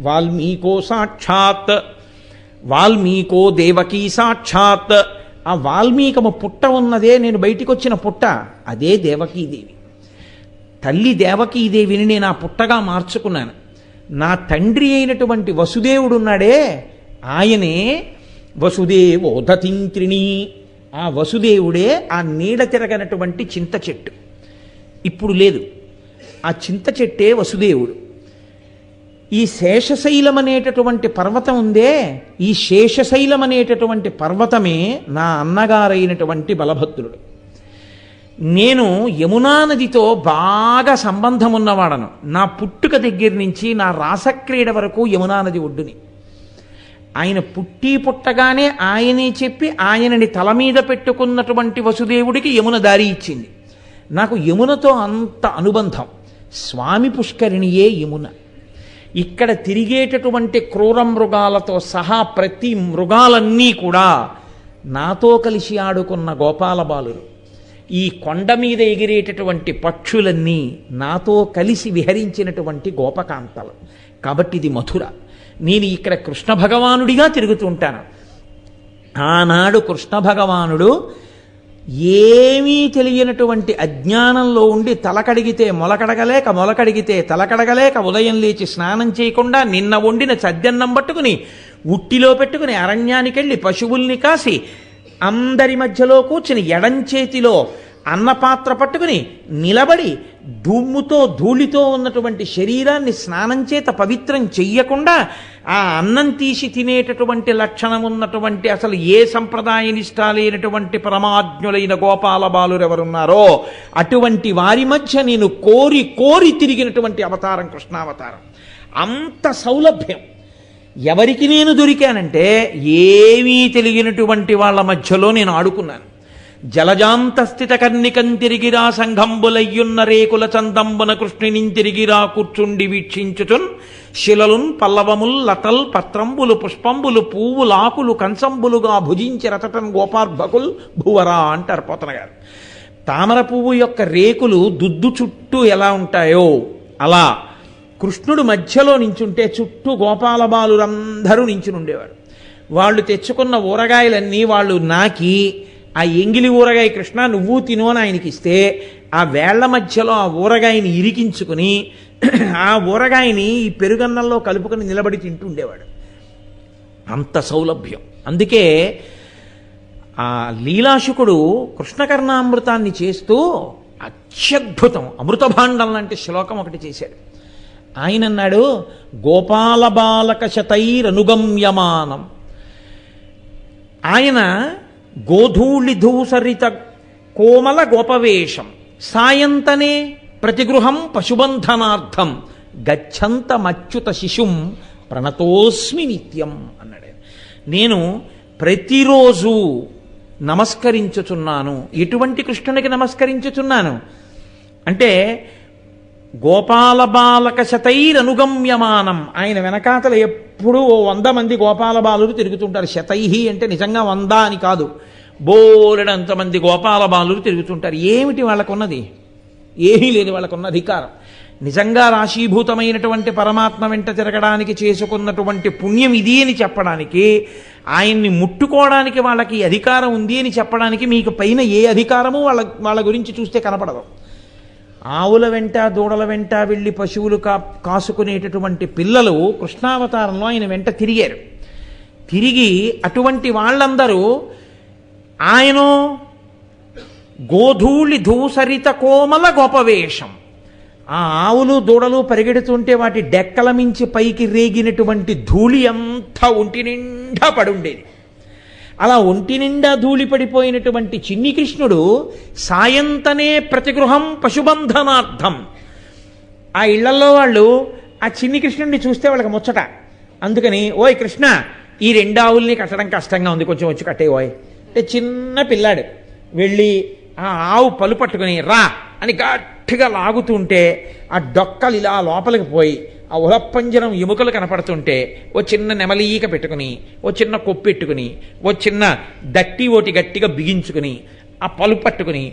వాల్మీకో సాక్షాత్, వాల్మీకో దేవకీ సాక్షాత్. ఆ వాల్మీకము పుట్ట ఉన్నదే నేను బయటికి వచ్చిన పుట్ట, అదే దేవకీదేవి. తల్లి దేవకీదేవిని నేను ఆ పుట్టగా మార్చుకున్నాను. నా తండ్రి అయినటువంటి వసుదేవుడు ఉన్నాడే, ఆయనే వసుదేవోదతింత్రిణి. ఆ వసుదేవుడే ఆ నీడ తిరగనటువంటి చింత చెట్టు. ఇప్పుడు లేదు, ఆ చింత చెట్టే వసుదేవుడు. ఈ శేషశైలం అనేటటువంటి పర్వతం ఉందే, ఈ శేషశైలం అనేటటువంటి పర్వతమే నా అన్నగారైనటువంటి బలభద్రుడు. నేను యమునా నదితో బాగా సంబంధం ఉన్నవాడను. నా పుట్టుక దగ్గర నుంచి నా రాసక్రీడ వరకు యమునా నది ఒడ్డుని. ఆయన పుట్టగానే ఆయనే చెప్పి ఆయనని తల మీద పెట్టుకున్నటువంటి వసుదేవుడికి యమున దారి ఇచ్చింది. నాకు యమునతో అంత అనుబంధం. స్వామి పుష్కరిణియే యమున. ఇక్కడ తిరిగేటటువంటి క్రూర మృగాలతో సహా ప్రతి మృగాలన్నీ కూడా నాతో కలిసి ఆడుకున్న గోపాల బాలురు. ఈ కొండ మీద ఎగిరేటటువంటి పక్షులన్నీ నాతో కలిసి విహరించినటువంటి గోపకాంతలు. కాబట్టి ఇది మధుర. నేను ఇక్కడ కృష్ణ భగవానుడిగా తిరుగుతుంటాను. ఆనాడు కృష్ణ భగవానుడు ఏమీ తెలియనటువంటి అజ్ఞానంలో ఉండి తలకడిగితే మొలకడగలేక, మొలకడిగితే తలకడగలేక, ఉదయం లేచి స్నానం చేయకుండా నిన్న వండిన చద్దన్నం పట్టుకుని ఉట్టిలో పెట్టుకుని అరణ్యానికెళ్ళి పశువుల్ని కాసి అందరి మధ్యలో కూర్చుని ఎడంచేతిలో అన్నపాత్ర పట్టుకుని నిలబడి ధూముతో ధూళితో ఉన్నటువంటి శరీరాన్ని స్నానం చేత పవిత్రం చెయ్యకుండా ఆ అన్నం తీసి తినేటటువంటి లక్షణం ఉన్నటువంటి అసలు ఏ సంప్రదాయ నిష్ట లేనటువంటి పరమాజ్ఞులైన గోపాల బాలురు ఎవరున్నారో అటువంటి వారి మధ్య నేను కోరి కోరి తిరిగినటువంటి అవతారం కృష్ణావతారం. అంత సౌలభ్యం. ఎవరికి నేను దొరికానంటే ఏమీ తెలియనటువంటి వాళ్ళ మధ్యలో నేను ఆడుకున్నాను. జలజాంతస్థిత కర్ణికంతిరిగిరా సంఘంబులయ్యున్న రేకుల చందంబున కృష్ణునింతిరిగిరా కూర్చుండి వీక్షించుచున్ శిలలున్ పల్లవముల్ లతల్ పత్రంబులు పుష్పంబులు పువ్వులాకులు కంచంబులుగా భుజించి రతటన్ గోపార్భకుల్ భువరా అంటారు పోతన గారు. తామర పువ్వు యొక్క రేకులు దుద్దు చుట్టూ ఎలా ఉంటాయో అలా కృష్ణుడు మధ్యలో నించుంటే చుట్టూ గోపాల బాలురందరూ నించునుండేవారు. వాళ్ళు తెచ్చుకున్న ఊరగాయలన్నీ వాళ్ళు నాకి ఆ ఎంగిలి ఊరగాయ కృష్ణ నువ్వు తిను అని ఆయనకి ఇస్తే ఆ వేళ్ల మధ్యలో ఆ ఊరగాయని ఇరికించుకుని ఆ ఊరగాయని ఈ పెరుగన్నంలో కలుపుకొని నిలబడి తింటుండేవాడు. అంత సౌలభ్యం. అందుకే ఆ లీలాశుకుడు కృష్ణకర్ణామృతాన్ని చేస్తూ అత్యద్భుతం అమృతభాండం లాంటి శ్లోకం ఒకటి చేశాడు. ఆయన అన్నాడు, గోపాల బాలక శతైరనుగమ్యమానం. ఆయన గోధూళి ధూసరిత కోమల గోపవేషం సాయంతనే ప్రతిగృహం పశుబంధనార్థం గచ్చంతమచ్యుత శిశుం ప్రణతోస్మి నిత్యం అన్నాడు. నేను ప్రతిరోజు నమస్కరించుచున్నాను. ఎటువంటి కృష్ణునికి నమస్కరించుచున్నాను అంటే గోపాల బాలక శతైరనుగమ్యమానం. ఆయన వెనకాతల ఎప్పుడూ 100 మంది గోపాల బాలురు తిరుగుతుంటారు. శతైహి అంటే నిజంగా 100 అని కాదు, బోలెడంతమంది గోపాల బాలురు తిరుగుతుంటారు. ఏమిటి వాళ్ళకున్నది? ఏమీ లేదు వాళ్ళకున్న అధికారం. నిజంగా రాశీభూతమైనటువంటి పరమాత్మ వెంట తిరగడానికి చేసుకున్నటువంటి పుణ్యం ఇది అని చెప్పడానికి, ఆయన్ని ముట్టుకోవడానికి వాళ్ళకి అధికారం ఉంది అని చెప్పడానికి మీకు పైన ఏ అధికారము వాళ్ళ గురించి చూస్తే కనపడదు. ఆవుల వెంట దూడల వెంట వెళ్ళి పశువులు కాసుకునేటటువంటి పిల్లలు కృష్ణావతారంలో ఆయన వెంట తిరిగారు. తిరిగి అటువంటి వాళ్ళందరూ ఆయన గోధూళి ధూసరిత కోమల గోపవేషం. ఆ ఆవులు దూడలు పరిగెడుతుంటే వాటి డెక్కల మించి పైకి రేగినటువంటి ధూళి అంతా ఒంటి నిండా పడుండేది. అలా ఒంటి నిండా ధూళి పడిపోయినటువంటి చిన్ని కృష్ణుడు సాయంతనే ప్రతిగృహం పశుబంధనార్థం. ఆ ఇళ్లలో వాళ్ళు ఆ చిన్ని కృష్ణుడిని చూస్తే వాళ్ళకి ముచ్చట. అందుకని ఓయ్ కృష్ణ, ఈ 2 ఆవుల్ని కట్టడం కష్టంగా ఉంది, కొంచెం వచ్చి కట్టే ఓయ్ అంటే చిన్న పిల్లాడు వెళ్ళి ఆ ఆవు పలు పట్టుకుని రా అని గట్టిగా లాగుతుంటే ఆ డొక్కలు ఇలా లోపలికి పోయి ఆ ఉలప్పంజరం ఎముకలు కనపడుతుంటే ఓ చిన్న నెమలీక పెట్టుకుని ఓ చిన్న కొప్పెట్టుకుని ఓ చిన్న దట్టి ఓటి గట్టిగా బిగించుకుని ఆ పలు పట్టుకుని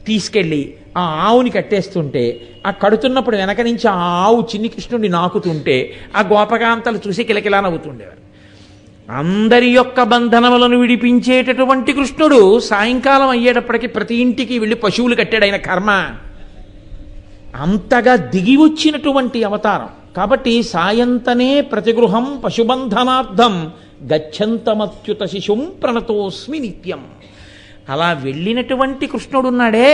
తీసుకెళ్ళి ఆ ఆవుని కట్టేస్తుంటే ఆ కడుతున్నప్పుడు వెనక నుంచి ఆ ఆవు చిన్ని కృష్ణుడిని నాకుతుంటే ఆ గోపకాంతలు చూసి కిలకిలా నవ్వుతుండేవారు. అందరి యొక్క బంధనములను విడిపించేటటువంటి కృష్ణుడు సాయంకాలం అయ్యేటప్పటికి ప్రతి ఇంటికి వెళ్ళి పశువులు కట్టాడు. ఆయన కర్మ అంతగా దిగి వచ్చినటువంటి అవతారం. కాబట్టి సాయంతనే ప్రతిగృహం పశుబంధనార్థం గచ్చంతమత్యుత శిశుం ప్రణతోస్మి నిత్యం. అలా వెళ్ళినటువంటి కృష్ణుడున్నాడే,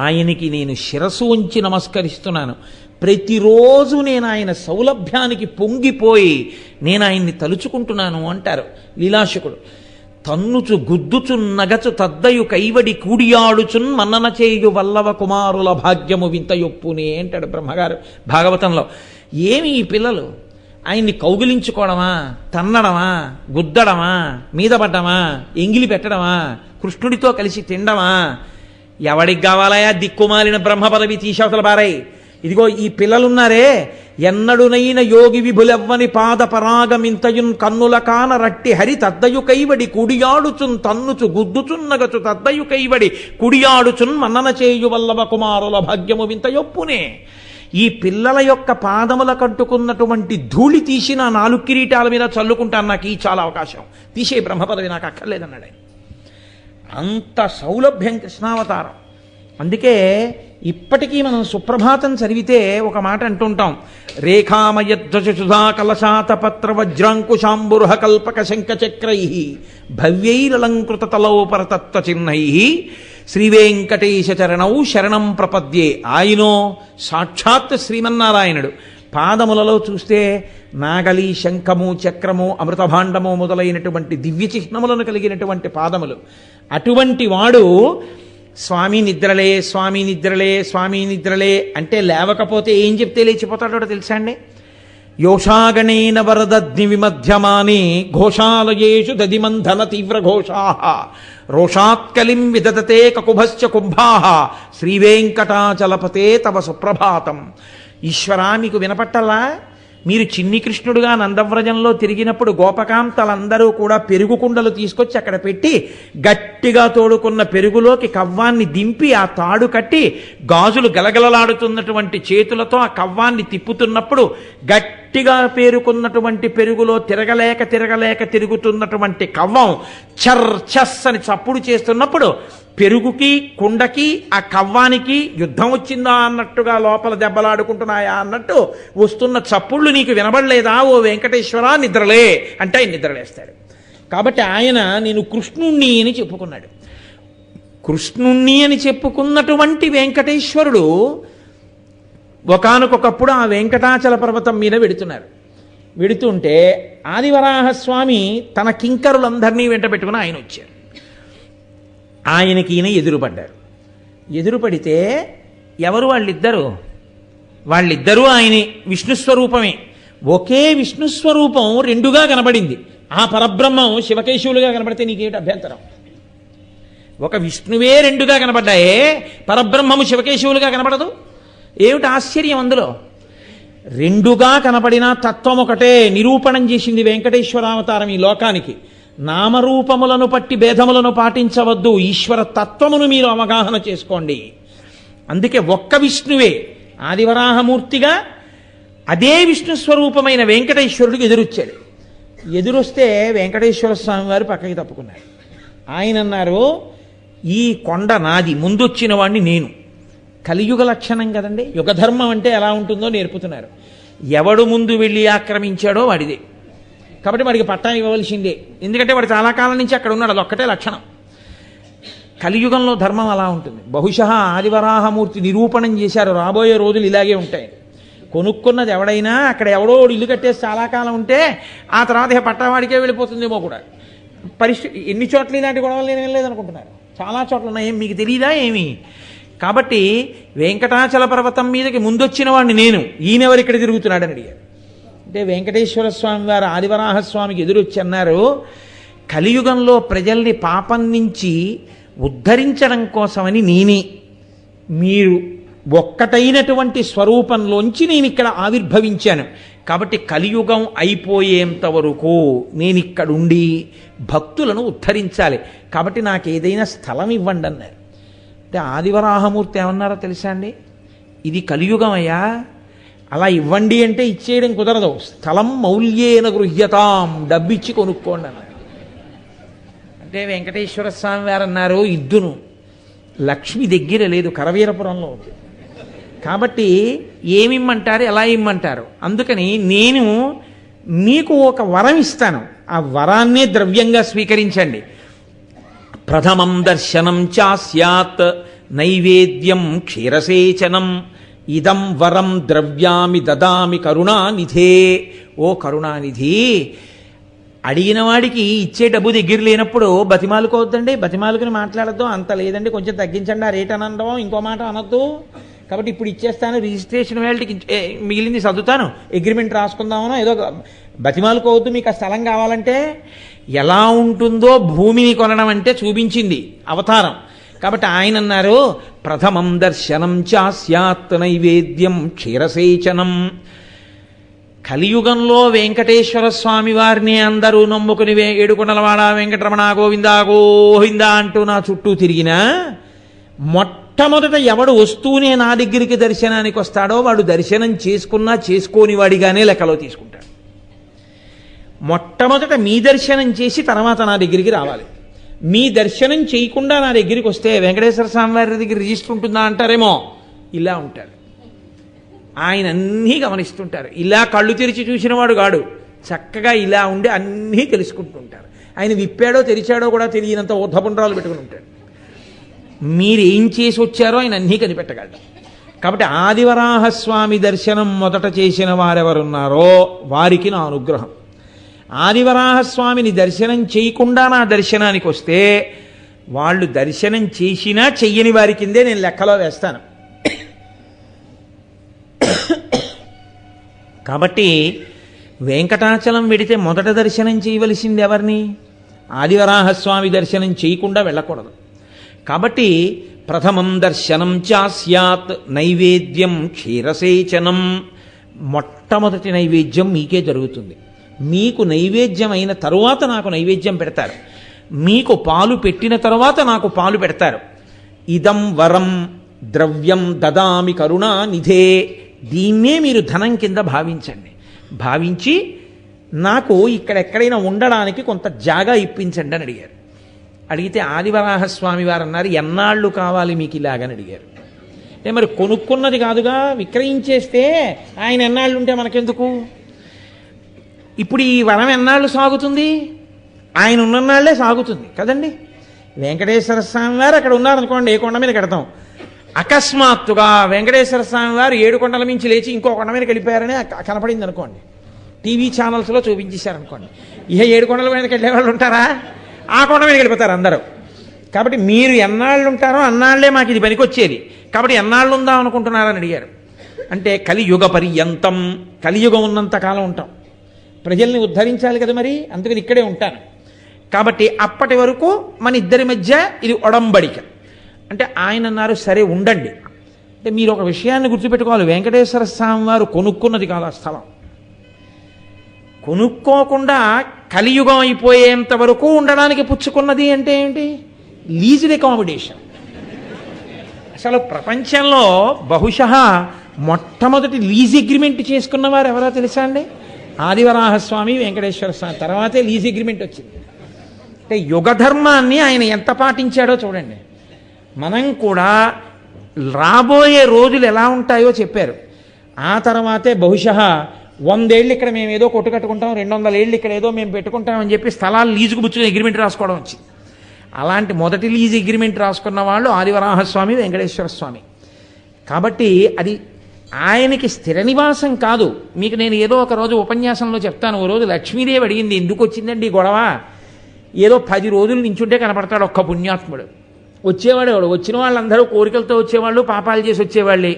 ఆయనకి నేను శిరస్సు ఉంచి నమస్కరిస్తున్నాను. ప్రతిరోజు నేను ఆయన సౌలభ్యానికి పొంగిపోయి నేను ఆయన్ని తలుచుకుంటున్నాను అంటారు లీలాశకుడు. తన్నుచు గుద్దుచున్ నగచు తద్దయు కైవడి కూడియాడుచున్ మన్నన చేయు వల్లవ కుమారుల భాగ్యము వింతయొప్పునే అంటాడు బ్రహ్మగారు భాగవతంలో. ఏమి ఈ పిల్లలు ఆయన్ని కౌగిలించుకోవడమా, తన్నడమా, గుద్దడమా, మీద పడ్డమా, ఎంగిలి పెట్టడమా, కృష్ణుడితో కలిసి తినడమా? ఎవడికి కావాలయా దిక్కుమాలిన బ్రహ్మ పదవి తీశవతల బారై. ఇదిగో ఈ పిల్లలున్నారే, ఎన్నడునైన యోగి విభులెవ్వని పాద పరాగమింతయున్ కన్నుల కాన రట్టి హరి తద్దయు కైవడి కుడియాడుచున్ తన్నుచు గుద్దుచున్నగచు తద్దయు కైవడి కుడియాడుచున్ మన్నన చేయు వల్లవ కుమారుల భాగ్యము వింతయొప్పునే. ఈ పిల్లల యొక్క పాదముల కట్టుకున్నటువంటి ధూళి తీసి నా 4 కిరీటాల మీద చల్లుకుంటాను, నాకు ఈ చాలా అవకాశం, తీసే బ్రహ్మ పదవి నాకు అక్కర్లేదన్నాడు. అంత సౌలభ్యం కృష్ణావతారం. అందుకే ఇప్పటికీ మనం సుప్రభాతం చదివితే ఒక మాట అంటుంటాం, రేఖామయధ్వజసుధా కలశాతపత్ర వజ్రాంకుశాంబురుహ కల్పక శంఖచక్రై భవ్యైరలంకృత తలౌపరతత్వ చిహ్నై శ్రీవేంకటేశ చరణౌ శరణం ప్రపద్యే. ఆయనో సాక్షాత్ శ్రీమన్నారాయణుడు పాదములలో చూస్తే నాగలి, శంఖము, చక్రము, అమృతభాండము మొదలైనటువంటి దివ్య చిహ్నములను కలిగినటువంటి పాదములు. అటువంటి వాడు స్వామి నిద్రలే, స్వామి నిద్రలే, స్వామి నిద్రలే అంటే లేవకపోతే ఏం చెప్తే లేచిపోతాడో తెలుసా అండి? యోషాగణేన వరదగ్ని విమధ్యమానే ఘోషాలయేషు దదిమంధన తీవ్ర ఘోషా రోషాత్కలిం విదదతే కకుభశ్చ కుంభా శ్రీవేంకటాచలపతే తవ సుప్రభాతం. ఈశ్వరా, మీకు వినపట్టలా? మీరు చిన్ని కృష్ణుడుగా నందవ్రజంలో తిరిగినప్పుడు గోపకాంతలందరూ కూడా పెరుగు కుండలు తీసుకొచ్చి అక్కడ పెట్టి గట్టిగా తోడుకున్న పెరుగులోకి కవ్వాన్ని దింపి ఆ తాడు కట్టి గాజులు గలగలలాడుతున్నటువంటి చేతులతో ఆ కవ్వాన్ని తిప్పుతున్నప్పుడు గట్టిగా పేరుకున్నటువంటి పెరుగులో తిరగలేక తిరుగుతున్నటువంటి కవ్వం చర్చస్ అని చప్పుడు చేస్తున్నప్పుడు పెరుగుకి కుండకి ఆ కవ్వానికి యుద్ధం వచ్చిందా అన్నట్టుగా లోపల దెబ్బలాడుకుంటున్నాయా అన్నట్టు వస్తున్న చప్పుళ్ళు నీకు వినబడలేదా? ఓ వెంకటేశ్వర నిద్రలే అంటే ఆయన నిద్రలేస్తాడు. కాబట్టి ఆయన నేను కృష్ణుణ్ణి అని చెప్పుకున్నాడు. కృష్ణుణ్ణి అని చెప్పుకున్నటువంటి వెంకటేశ్వరుడు ఒకానొకప్పుడు ఆ వెంకటాచల పర్వతం మీద వెడుతుంటే ఆదివరాహస్వామి తన కింకరులందరినీ వెంట పెట్టుకుని ఆయన వచ్చారు. ఆయనకి ఈయన ఎదురుపడితే ఎవరు వాళ్ళిద్దరూ ఆయనే, విష్ణుస్వరూపమే. ఒకే విష్ణుస్వరూపం రెండుగా కనబడింది. ఆ పరబ్రహ్మం శివకేశవులుగా కనబడితే నీకేమిటి అభ్యంతరం? ఒక విష్ణువే రెండుగా కనబడ్డాయే, పరబ్రహ్మము శివకేశవులుగా కనబడదు? ఏమిటి ఆశ్చర్యం అందులో? రెండుగా కనబడిన తత్వం ఒకటే నిరూపణం చేసింది వెంకటేశ్వరావతారం ఈ లోకానికి. నామరూపములను పట్టి భేదములను పాటించవద్దు, ఈశ్వర తత్వమును మీరు అవగాహన చేసుకోండి. అందుకే ఒక్క విష్ణువే ఆదివరాహమూర్తిగా అదే విష్ణు స్వరూపమైన వెంకటేశ్వరుడికి ఎదురొస్తే వెంకటేశ్వర స్వామి వారు పక్కకి తప్పుకున్నారు. ఆయన అన్నారు, ఈ కొండ నాది, ముందొచ్చిన వాడిని నేను. కలియుగ లక్షణం కదండి. యుగధర్మం అంటే ఎలా ఉంటుందో నేర్పుతున్నారు. ఎవడు ముందు వెళ్ళి ఆక్రమించాడో వాడిదే. కాబట్టి వాడికి పట్టా ఇవ్వవలసిందే. ఎందుకంటే వాడు చాలా కాలం నుంచి అక్కడ ఉన్నాడు. అదొక్కటే లక్షణం. కలియుగంలో ధర్మం అలా ఉంటుంది. బహుశः ఆదివరాహమూర్తి నిరూపణం చేశారు, రాబోయే రోజులు ఇలాగే ఉంటాయి. కొనుక్కున్నది ఎవడైనా అక్కడ ఎవడో ఇల్లు కట్టేసి చాలా కాలం ఉంటే ఆ తర్వాత పట్టావాడికే వెళ్ళిపోతుందేమో కూడా. పరిస్థితి ఎన్ని చోట్ల ఇలాంటి గొడవలు నేను వెళ్ళలేదనుకుంటున్నారు. చాలా చోట్ల ఉన్నాయి, మీకు తెలియదా ఏమి? కాబట్టి వెంకటాచల పర్వతం మీదకి ముందొచ్చిన వాడిని నేను, ఈయనెవరు ఇక్కడ తిరుగుతున్నాడని అడిగారు. అంటే వెంకటేశ్వర స్వామి వారు ఆదివరాహస్వామికి ఎదురొచ్చి అన్నారు, కలియుగంలో ప్రజల్ని పాపం నుంచి ఉద్ధరించడం కోసమని నేనే, మీరు ఒక్కటైనటువంటి స్వరూపంలోంచి నేను ఇక్కడ ఆవిర్భవించాను. కాబట్టి కలియుగం అయిపోయేంత వరకు నేను ఇక్కడుండి భక్తులను ఉద్ధరించాలి. కాబట్టి నాకు ఏదైనా స్థలం ఇవ్వండి అన్నారు. అంటే ఆదివరాహమూర్తి ఏమన్నారో తెలుసా అండి? ఇది కలియుగం అయ్యా, అలా ఇవ్వండి అంటే ఇచ్చేయడం కుదరదు. స్థలం మౌల్యేన గృహ్యతాం, డబ్బిచ్చి కొనుక్కోండి అన్నారు. అంటే వెంకటేశ్వర స్వామి వారు అన్నారు, ఇద్దును, లక్ష్మి దగ్గర లేదు, కరవీరపురంలో ఉంది. కాబట్టి ఏమిమ్మంటారు, ఎలా ఇమ్మంటారు? అందుకని నేను మీకు ఒక వరం ఇస్తాను, ఆ వరాన్నే ద్రవ్యంగా స్వీకరించండి. ప్రథమం దర్శనం చాస్యాత్ నైవేద్యం క్షీరసేచనం ఇదం వరం ద్రవ్యామి దదామి కరుణానిధే. ఓ కరుణానిధి, అడిగిన వాడికి ఇచ్చే డబ్బు దగ్గర లేనప్పుడు బతిమాలుకోవద్దండి, బతిమాలుకుని మాట్లాడద్దు. అంత లేదండి కొంచెం తగ్గించండి ఆ రేట్ అని అనడం, ఇంకో మాట అనొద్దు. కాబట్టి ఇప్పుడు ఇచ్చేస్తాను, రిజిస్ట్రేషన్ వేళకి మిగిలింది చదువుతాను, అగ్రిమెంట్ రాసుకుందామనో ఏదో బతిమాలుకోవద్దు. మీకు ఆ స్థలం కావాలంటే ఎలా ఉంటుందో భూమిని కొనడం అంటే చూపించింది అవతారం. కాబట్టి ఆయన అన్నారు, ప్రథమం దర్శనం చాస్యాత్ నైవేద్యం క్షీరసేచనం. కలియుగంలో వెంకటేశ్వర స్వామి వారిని అందరూ నమ్ముకుని ఏడుకొండలవాడ వెంకటరమణ గోవిందా గోవిందా అంటూ నా చుట్టూ తిరిగినా మొట్టమొదట ఎవడు వస్తూనే నా దగ్గరికి దర్శనానికి వస్తాడో వాడు దర్శనం చేసుకున్నా చేసుకోని వాడిగానే లెక్కలో తీసుకుంటాడు. మొట్టమొదట మీ దర్శనం చేసి తర్వాత నా దగ్గరికి రావాలి. మీ దర్శనం చేయకుండా నా దగ్గరికి వస్తే వెంకటేశ్వర స్వామి వారి దగ్గర రిజిస్టర్ ఉంటుందా అంటారేమో, ఇలా ఉంటారు. ఆయన అన్నీ గమనిస్తుంటారు. ఇలా కళ్ళు తెరిచి చూసిన వాడు కాడు, చక్కగా ఇలా ఉండి అన్నీ తెలుసుకుంటుంటారు. ఆయన విప్పాడో తెరిచాడో కూడా తెలియనంత ఊర్ధపుండ్రాలు పెట్టుకుని ఉంటాడు. మీరేం చేసి వచ్చారో ఆయన అన్నీ కనిపెట్టగలడు. కాబట్టి ఆదివరాహస్వామి దర్శనం మొదట చేసిన వారెవరున్నారో వారికి నా అనుగ్రహం. ఆదివరాహస్వామిని దర్శనం చేయకుండా నా దర్శనానికి వస్తే వాళ్ళు దర్శనం చేసినా చెయ్యని వారి కిందే నేను లెక్కలో వేస్తాను. కాబట్టి వెంకటాచలం వెడితే మొదట దర్శనం చేయవలసింది ఎవరిని? ఆదివరాహస్వామి దర్శనం చేయకుండా వెళ్ళకూడదు. కాబట్టి ప్రథమం దర్శనం చాస్యాత్ నైవేద్యం క్షీరసేచనం. మొట్టమొదటి నైవేద్యం మీకే జరుగుతుంది. మీకు నైవేద్యం అయిన తరువాత నాకు నైవేద్యం పెడతారు. మీకు పాలు పెట్టిన తరువాత నాకు పాలు పెడతారు. ఇదం వరం ద్రవ్యం దదామి కరుణా నిధే. దీన్నే మీరు ధనం కింద భావించండి. భావించి నాకు ఇక్కడెక్కడైనా ఉండడానికి కొంత జాగా ఇప్పించండి అని అడిగారు. అడిగితే ఆదివరాహస్వామి వారు అన్నారు, ఎన్నాళ్ళు కావాలి మీకు ఇలాగని అడిగారు. అంటే మరి కొనుక్కున్నది కాదుగా, విక్రయించేస్తే ఆయన ఎన్నాళ్ళు ఉంటే మనకెందుకు? ఇప్పుడు ఈ వరం ఎన్నాళ్ళు సాగుతుంది? ఆయన ఉన్ననాళ్లే సాగుతుంది కదండి. వెంకటేశ్వర స్వామి వారు అక్కడ ఉన్నారనుకోండి, ఏ కొండ మీద కడతాం. అకస్మాత్తుగా వెంకటేశ్వర స్వామి వారు 7 కొండల మించి లేచి ఇంకో కొండ మీదకి వెళ్ళిపోయారని కనపడింది అనుకోండి, టీవీ ఛానల్స్లో చూపించేశారనుకోండి, ఇక 7 కొండల మీదకి వెళ్ళే వాళ్ళు ఉంటారా? ఆ కొండ మీదకి వెళ్ళిపోతారు అందరూ. కాబట్టి మీరు ఎన్నాళ్ళు ఉంటారో అన్నాళ్లే మాకు ఇది పనికొచ్చేది. కాబట్టి ఎన్నాళ్ళు ఉందాం అనుకుంటున్నారని అడిగారు. అంటే కలియుగ పర్యంతం, కలియుగం ఉన్నంతకాలం ఉంటాం. ప్రజల్ని ఉద్ధరించాలి కదా, మరి అందుకని ఇక్కడే ఉంటాను. కాబట్టి అప్పటి వరకు మన ఇద్దరి మధ్య ఇది ఒడంబడిక. అంటే ఆయన అన్నారు, సరే ఉండండి. అంటే మీరు ఒక విషయాన్ని గుర్తుపెట్టుకోవాలి, వెంకటేశ్వర స్వామి వారు కొనుక్కున్నది కాదు ఆ స్థలం. కొనుక్కోకుండా కలియుగం అయిపోయేంత వరకు ఉండడానికి పుచ్చుకున్నది అంటే ఏంటి? లీజుడ్ అకామిడేషన్. అసలు ప్రపంచంలో బహుశः మొట్టమొదటి లీజ్ అగ్రిమెంట్ చేసుకున్న వారు ఎవరో తెలుసా అండి? ఆదివరాహస్వామి, వెంకటేశ్వర స్వామి. తర్వాతే లీజ్ అగ్రిమెంట్ వచ్చింది. అంటే యుగధర్మాన్ని ఆయన ఎంత పాటించాడో చూడండి. మనం కూడా రాబోయే రోజులు ఎలా ఉంటాయో చెప్పారు. ఆ తర్వాతే బహుశः 100 ఏళ్ళు ఇక్కడ మేము ఏదో కొట్టు కట్టుకుంటాం, 200 ఏళ్ళు ఇక్కడ ఏదో మేము పెట్టుకుంటామని చెప్పి స్థలాలు లీజుకు పుచ్చుకుని అగ్రిమెంట్ రాసుకోవడం వచ్చింది. అలాంటి మొదటి లీజ్ అగ్రిమెంట్ రాసుకున్న వాళ్ళు ఆదివరాహస్వామి, వెంకటేశ్వర స్వామి. కాబట్టి అది ఆయనకి స్థిర నివాసం కాదు. మీకు నేను ఏదో ఒక రోజు ఉపన్యాసంలో చెప్తాను. ఓ రోజు లక్ష్మీదేవి అడిగింది, ఎందుకు వచ్చిందండి ఈ గొడవ? ఏదో 10 రోజులు నించుంటే కనపడతాడు ఒక్క పుణ్యాత్ముడు. వచ్చేవాడు ఎవడు? వచ్చిన వాళ్ళందరూ కోరికలతో వచ్చేవాళ్ళు, పాపాలు చేసి వచ్చేవాళ్ళే.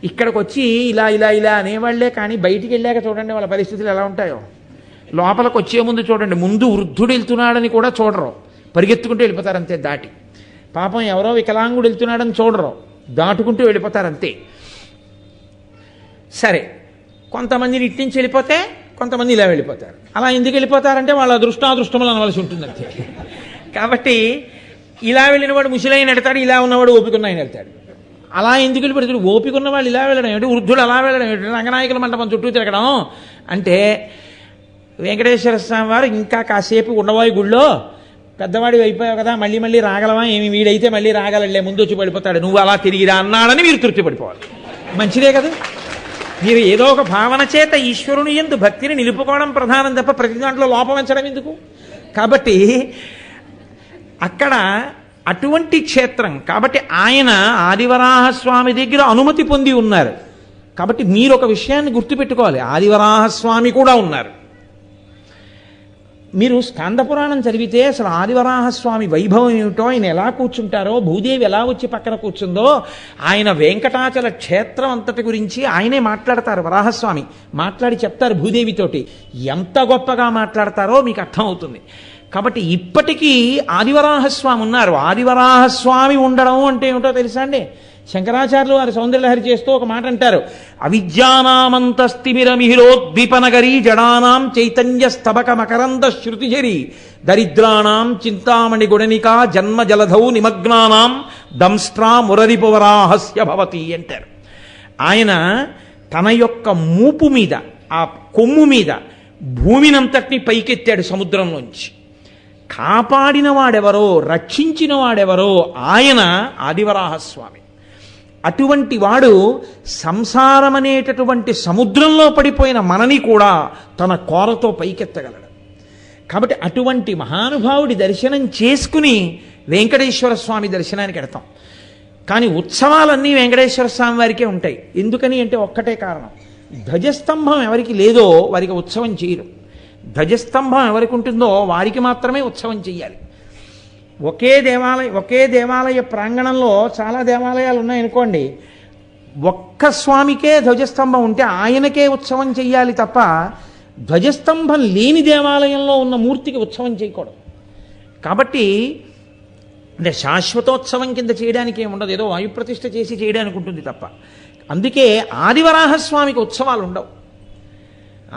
ఇక్కడికి వచ్చి ఇలా ఇలా ఇలా అనేవాళ్లే. కానీ బయటికి వెళ్ళాక చూడండి వాళ్ళ పరిస్థితులు ఎలా ఉంటాయో. లోపలికి వచ్చే ముందు చూడండి, ముందు వృద్ధుడు వెళ్తున్నాడని కూడా చూడరు, పరిగెత్తుకుంటూ వెళ్ళిపోతారు అంతే దాటి. పాపం ఎవరో వికలాంగుడు వెళ్తున్నాడని చూడరు, దాటుకుంటూ వెళ్ళిపోతారు అంతే. సరే, కొంతమందిని ఇట్టించి వెళ్ళిపోతే కొంతమంది ఇలా వెళ్ళిపోతారు. అలా ఎందుకు వెళ్ళిపోతారంటే వాళ్ళ అదృష్టాదృష్టములు అనవలసి ఉంటుంది అంతే. కాబట్టి ఇలా వెళ్ళిన వాడు ముసలైన వెళ్తాడు, ఇలా ఉన్నవాడు ఓపికన్న ఆయన వెళ్తాడు. అలా ఎందుకు వెళ్ళిపోతాడు? ఓపిక ఉన్న వాళ్ళు ఇలా వెళ్ళడం ఏమిటి, వృద్ధుడు అలా వెళ్ళడం ఏమిటి, రంగనాయకుల మండపం చుట్టూ తిరగడం అంటే. వెంకటేశ్వర స్వామి వారు ఇంకా కాసేపు ఉండబోయి గుళ్ళో, పెద్దవాడి అయిపోయావు కదా, మళ్ళీ మళ్ళీ రాగలవా ఏమి, వీడైతే మళ్ళీ రాగలలే, ముందు వచ్చి పడిపోతాడు, నువ్వు అలా తిరిగిరా అన్నాడని మీరు తృప్తి పడిపోవాలి. మంచిదే కదా. మీరు ఏదో ఒక భావన చేత ఈశ్వరుని యందు భక్తిని నిలుపుకోవడం ప్రధానం తప్ప ప్రతి దాంట్లో లోపవంచడం ఎందుకు? కాబట్టి అక్కడ అటువంటి క్షేత్రం. కాబట్టి ఆయన ఆదివరాహస్వామి దగ్గర అనుమతి పొంది ఉన్నారు. కాబట్టి మీరు ఒక విషయాన్ని గుర్తుపెట్టుకోవాలి, ఆదివరాహస్వామి కూడా ఉన్నారు. మీరు స్కాందపురాణం చదివితే అసలు ఆదివరాహస్వామి వైభవం ఏమిటో, ఆయన ఎలా కూర్చుంటారో, భూదేవి ఎలా వచ్చి పక్కన కూర్చుందో, ఆయన వెంకటాచల క్షేత్రం అంతటి గురించి ఆయనే మాట్లాడతారు. వరాహస్వామి మాట్లాడి చెప్తారు భూదేవితోటి. ఎంత గొప్పగా మాట్లాడతారో మీకు అర్థమవుతుంది. కాబట్టి ఇప్పటికీ ఆదివరాహస్వామి ఉన్నారు. ఆదివరాహస్వామి ఉండడం అంటే ఏమిటో తెలుసా అండి? శంకరాచార్యులు వారి సౌందర్యలహరి చేస్తూ ఒక మాట అంటారు, అవిద్యానామంతస్తిమిరమిహిరోద్దీపనగరీ జడానాం చైతన్య స్తబక మకరంద శృతిజరి దరిద్రాణం చింతామణి గుణనికా జన్మ జలధౌ నిమగ్నానాం దంస్ట్రా మురరిపువరాహస్య భవతి అంటారు. ఆయన తన యొక్క మూపు మీద, ఆ కొమ్ము మీద భూమినంతటినీ పైకెత్తాడు సముద్రంలోంచి. కాపాడిన వాడెవరో, రక్షించిన వాడెవరో ఆయన ఆదివరాహస్వామి. అటువంటి వాడు సంసారం అనేటటువంటి సముద్రంలో పడిపోయిన మనని కూడా తన కోరతో పైకెత్తగలడు. కాబట్టి అటువంటి మహానుభావుడి దర్శనం చేసుకుని వెంకటేశ్వర స్వామి దర్శనానికి వెడతాం. కానీ ఉత్సవాలన్నీ వెంకటేశ్వర స్వామి వారికే ఉంటాయి. ఎందుకని అంటే ఒక్కటే కారణం, ధ్వజస్తంభం ఎవరికి లేదో వారికి ఉత్సవం చేయరు. ధ్వజస్తంభం ఎవరికి ఉంటుందో వారికి మాత్రమే ఉత్సవం చెయ్యాలి. ఒకే దేవాలయ ప్రాంగణంలో చాలా దేవాలయాలు ఉన్నాయనుకోండి, ఒక్క స్వామికే ధ్వజస్తంభం ఉంటే ఆయనకే ఉత్సవం చెయ్యాలి తప్ప ధ్వజస్తంభం లేని దేవాలయంలో ఉన్న మూర్తికి ఉత్సవం చేయకూడదు. కాబట్టి అంటే శాశ్వతోత్సవం కింద చేయడానికి ఏముండదు, ఏదో వాయుప్రతిష్ఠ చేసి చేయడానికి ఉంటుంది తప్ప. అందుకే ఆదివరాహస్వామికి ఉత్సవాలు ఉండవు.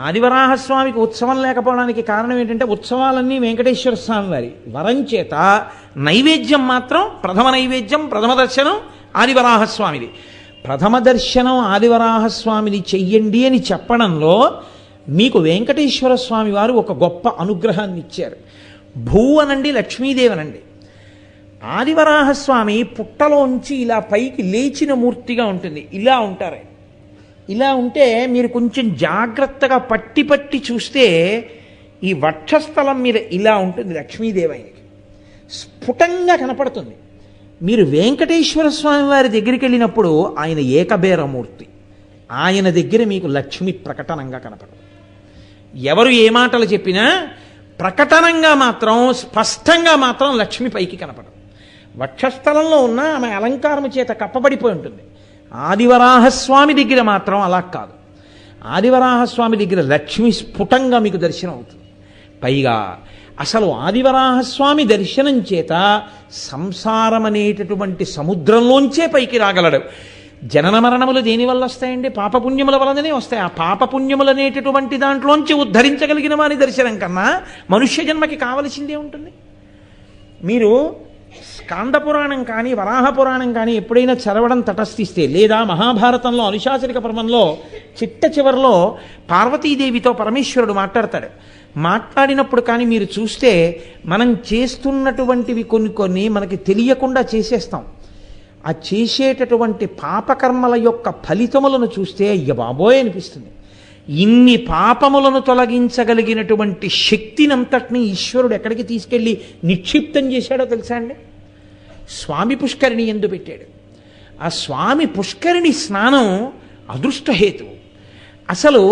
ఆదివరాహస్వామికి ఉత్సవం లేకపోవడానికి కారణం ఏంటంటే ఉత్సవాలన్నీ వెంకటేశ్వర స్వామి వారి వరం చేత నైవేద్యం మాత్రం ప్రథమ నైవేద్యం ప్రథమ దర్శనం ఆదివరాహస్వామిది. ప్రథమ దర్శనం ఆదివరాహస్వామిని చెయ్యండి అని చెప్పడంలో మీకు వెంకటేశ్వర స్వామి వారు ఒక గొప్ప అనుగ్రహాన్ని ఇచ్చారు. భూవనండి లక్ష్మీదేవనండి. ఆదివరాహస్వామి పుట్టలోంచి ఇలా పైకి లేచిన మూర్తిగా ఉంటుంది. ఇలా ఉంటారు. ఇలా ఉంటే మీరు కొంచెం జాగ్రత్తగా పట్టి చూస్తే ఈ వక్షస్థలం మీద ఇలా ఉంటుంది లక్ష్మీదేవి. ఆయనకి స్ఫుటంగా కనపడుతుంది. మీరు వెంకటేశ్వర స్వామి వారి దగ్గరికి వెళ్ళినప్పుడు ఆయన ఏకబేరమూర్తి. ఆయన దగ్గర మీకు లక్ష్మి ప్రకటనంగా కనపడదు. ఎవరు ఏ మాటలు చెప్పినా ప్రకటనంగా మాత్రం స్పష్టంగా మాత్రం లక్ష్మి పైకి కనపడదు. వక్షస్థలంలో ఉన్న ఆమె అలంకారము చేత కప్పబడిపోయి ఉంటుంది. ఆదివరాహస్వామి దగ్గర మాత్రం అలా కాదు. ఆదివరాహస్వామి దగ్గర లక్ష్మి స్ఫుటంగా మీకు దర్శనం అవుతుంది. పైగా అసలు ఆదివరాహస్వామి దర్శనం చేత సంసారం అనేటటువంటి సముద్రంలోంచే పైకి రాగలడు. జనన మరణములు దేనివల్ల వస్తాయండి? పాపపుణ్యముల వలననే వస్తాయి. ఆ పాపపుణ్యములు అనేటటువంటి దాంట్లోంచి ఉద్ధరించగలిగిన వారి దర్శనం కన్నా మనుష్య జన్మకి కావలసిందే ఉంటుంది. మీరు స్కాంద పురాణం కానీ వరాహ పురాణం కానీ ఎప్పుడైనా చదవడం తటస్థిస్తే, లేదా మహాభారతంలో అనుశాసనిక పర్వంలో చిట్ట చివరిలో పార్వతీదేవితో పరమేశ్వరుడు మాట్లాడతాడు. మాట్లాడినప్పుడు కానీ మీరు చూస్తే మనం చేస్తున్నటువంటివి కొన్ని మనకి తెలియకుండా చేసేస్తాం. ఆ చేసేటటువంటి పాపకర్మల యొక్క ఫలితములను చూస్తే అయ్య బాబోయ్ అనిపిస్తుంది. ఇన్ని పాపములను తొలగించగలిగినటువంటి శక్తినంతటినీ ఈశ్వరుడు ఎక్కడికి తీసుకెళ్ళి నిక్షిప్తం చేశాడో తెలుసా అండి? స్వామి పుష్కరిణి ఎందు పెట్టాడు. ఆ స్వామి పుష్కరిణి స్నానం అదృష్టహేతువు. అసలు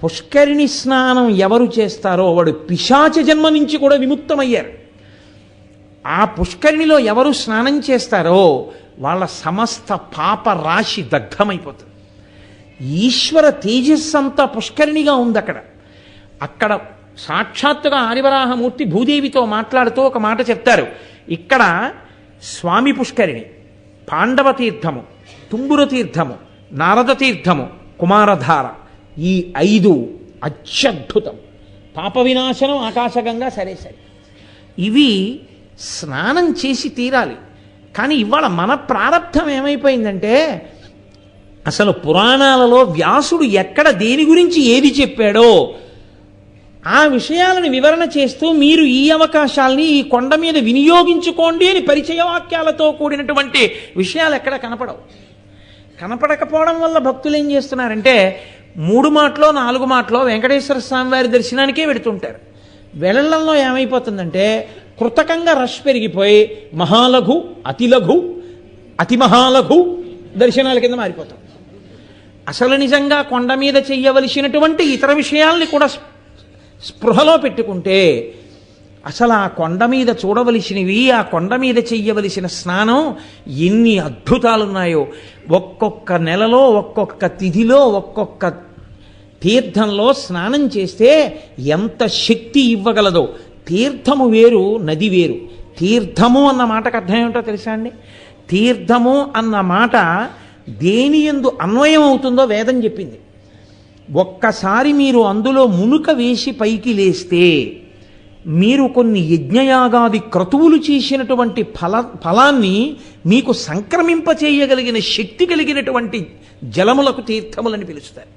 పుష్కరిణి స్నానం ఎవరు చేస్తారో వాడు పిశాచ జన్మ నుంచి కూడా విముక్తమయ్యారు. ఆ పుష్కరిణిలో ఎవరు స్నానం చేస్తారో వాళ్ళ సమస్త పాప రాశి దగ్ధమైపోతుంది. ఈశ్వర తేజస్సంతా పుష్కరిణిగా ఉంది అక్కడ. అక్కడ సాక్షాత్తుగా ఆదివరాహమూర్తి భూదేవితో మాట్లాడుతూ ఒక మాట చెప్తారు. ఇక్కడ స్వామి పుష్కరిణి, పాండవ తీర్థము, తుంగుర తీర్థము, నారద తీర్థము, కుమారధార, ఈ 5 అత్యద్భుతం. పాప వినాశనం ఆకాశగంగా సరే. ఇవి స్నానం చేసి తీరాలి. కానీ ఇవాళ మన ప్రారంధం ఏమైపోయిందంటే, అసలు పురాణాలలో వ్యాసుడు ఎక్కడ దేని గురించి ఏది చెప్పాడో ఆ విషయాలను వివరణ చేస్తూ మీరు ఈ అవకాశాలని ఈ కొండ మీద వినియోగించుకోండి అని పరిచయ వాక్యాలతో కూడినటువంటి విషయాలు ఎక్కడ కనపడవు. కనపడకపోవడం వల్ల భక్తులు ఏం చేస్తున్నారంటే 3 మాటలో 4 మాటలో వెంకటేశ్వర స్వామి వారి దర్శనానికే వెడుతుంటారు. వెళ్ళడంలో ఏమైపోతుందంటే కృతకంగా రష్ పెరిగిపోయి మహాలఘు, అతిలఘు, అతి మహాలఘు దర్శనాల కింద మారిపోతాం. అసలు నిజంగా కొండ మీద చెయ్యవలసినటువంటి ఇతర విషయాల్ని కూడా స్పృహలో పెట్టుకుంటే అసలు ఆ కొండ మీద చూడవలసినవి, ఆ కొండ మీద చెయ్యవలసిన స్నానం ఎన్ని అద్భుతాలున్నాయో. ఒక్కొక్క నెలలో ఒక్కొక్క తిథిలో ఒక్కొక్క తీర్థంలో స్నానం చేస్తే ఎంత శక్తి ఇవ్వగలదో. తీర్థము వేరు, నది వేరు. తీర్థము అన్న మాటకు అర్థం ఏమిటో తెలుసా అండి? తీర్థము అన్న మాట దేని యందు అన్వయం అవుతుందో వేదం చెప్పింది. ఒక్కసారి మీరు అందులో మునుక వేసి పైకి లేస్తే మీరు కొన్ని యజ్ఞయాగాది క్రతువులు చేసినటువంటి ఫలాన్ని మీకు సంక్రమింపచేయగలిగిన శక్తి కలిగినటువంటి జలములకు తీర్థములని పిలుస్తారు.